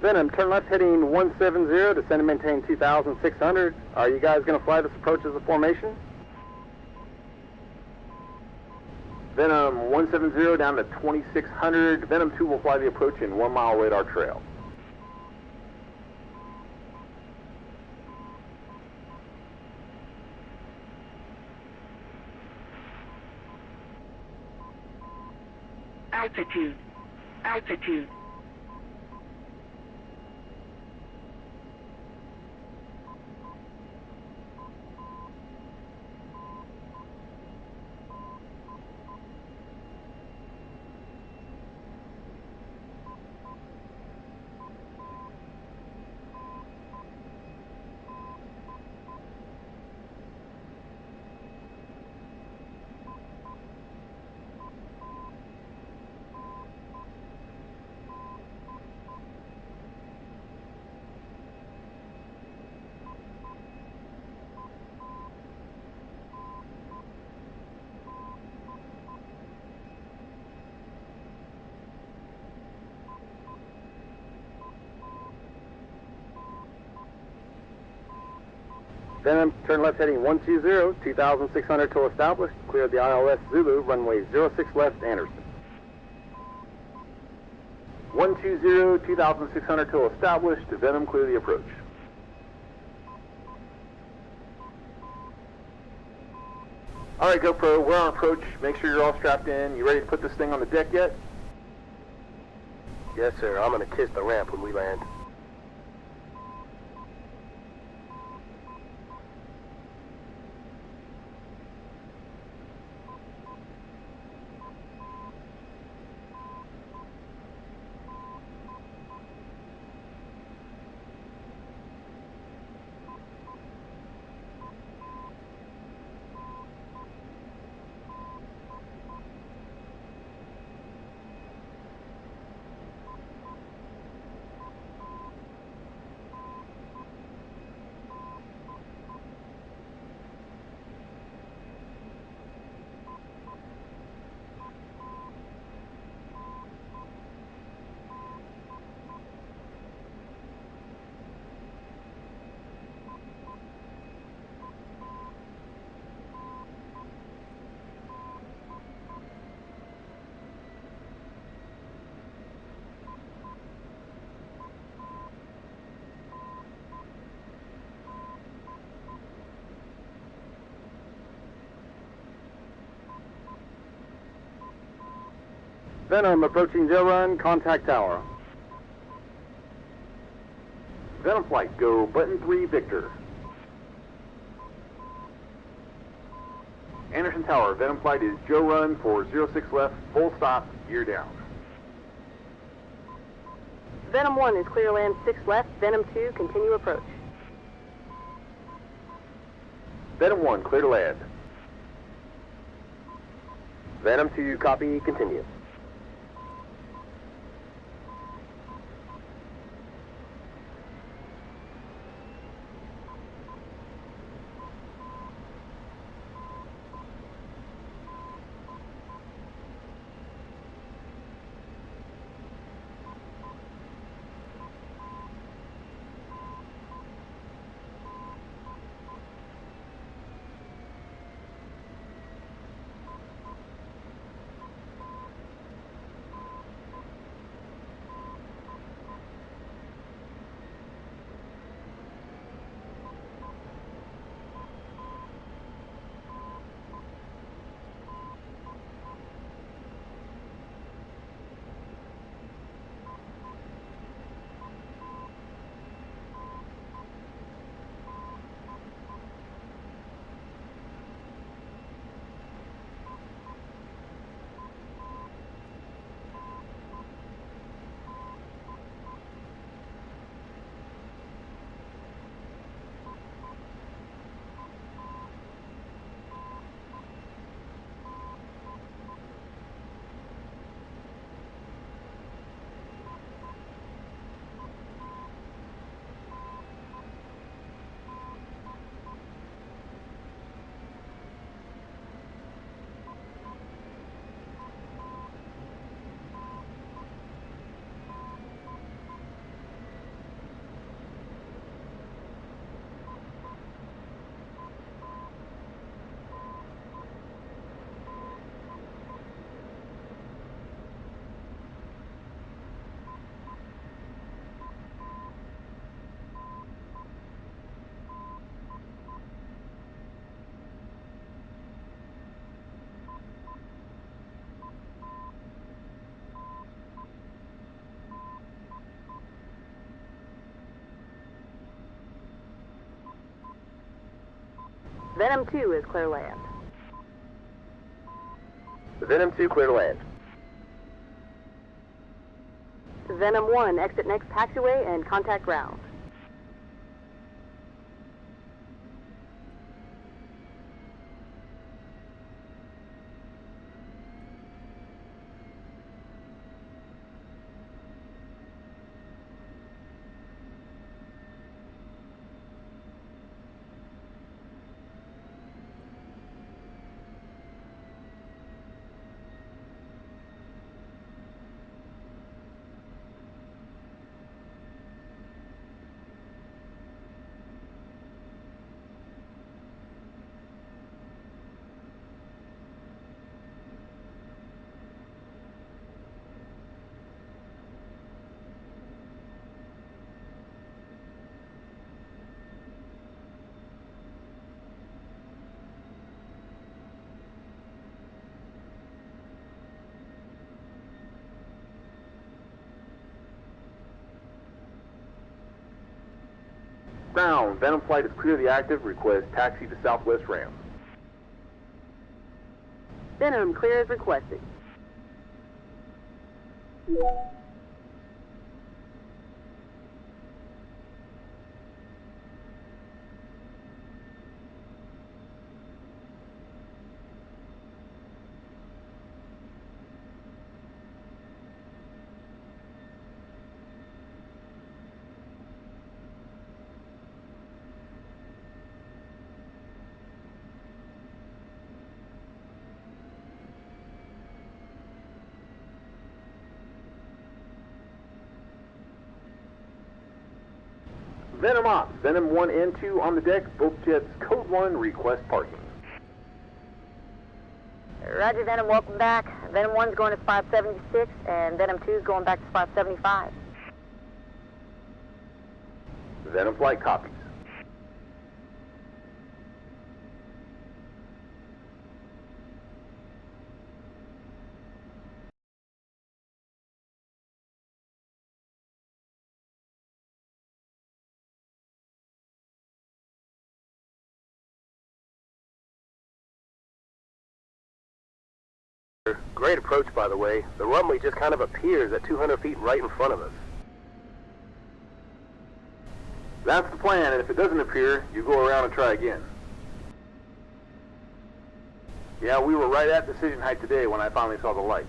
Venom, turn left heading 170, descend and maintain 2,600. Are you guys going to fly this approach as a formation? Venom 170 down to 2,600. Venom 2 will fly the approach in 1 mile radar trail. Altitude. Altitude. Venom, turn left heading 120, 2,600 till established. Clear the ILS Zulu, runway 06 left, Anderson. 120, 2,600 till established. Venom, clear the approach. All right, GoPro, we're on approach. Make sure you're all strapped in. You ready to put this thing on the deck yet? Yes, sir. I'm going to kiss the ramp when we land. Venom, approaching Joe Run, contact tower. Venom flight, go button 3, Victor. Anderson Tower, Venom flight is Joe Run for 06 left, full stop, gear down. Venom 1 is clear land 6 left, Venom 2, continue approach. Venom 1, clear to land. Venom 2, copy, continue. Venom 2 is clear land. Venom 2, clear to land. Venom 1, exit next taxiway and contact ground. Ground, Venom flight is clear of the active. Request taxi to Southwest Ram. Venom clear as requested. Venom Ops, Venom 1 and 2 on the deck. Both jets code 1 request parking. Roger, Venom, welcome back. Venom 1's going to spot 76, and Venom 2's going back to spot 75. Venom flight copies. Great approach, by the way. The runway just kind of appears at 200 feet right in front of us. That's the plan, and if it doesn't appear, you go around and try again. Yeah, we were right at decision height today when I finally saw the lights.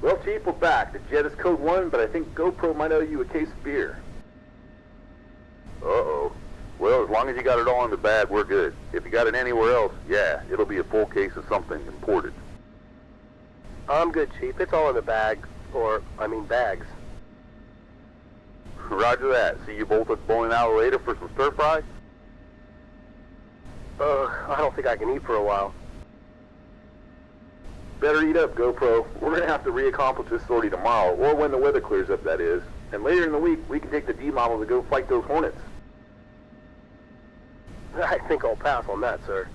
Well, Chief, we're back. The jet is code 1, but I think GoPro might owe you a case of beer. Uh-oh. Well, as long as you got it all in the bag, we're good. If you got it anywhere else, yeah, it'll be a full case of something imported. I'm good, Chief. It's all in the bag. Bags. Roger that. See you both at bowling alley later for some stir fry? I don't think I can eat for a while. Better eat up, GoPro. We're going to have to re-accomplish this sortie tomorrow, or when the weather clears up, that is. And later in the week, we can take the D model to go fight those Hornets. I think I'll pass on that, sir.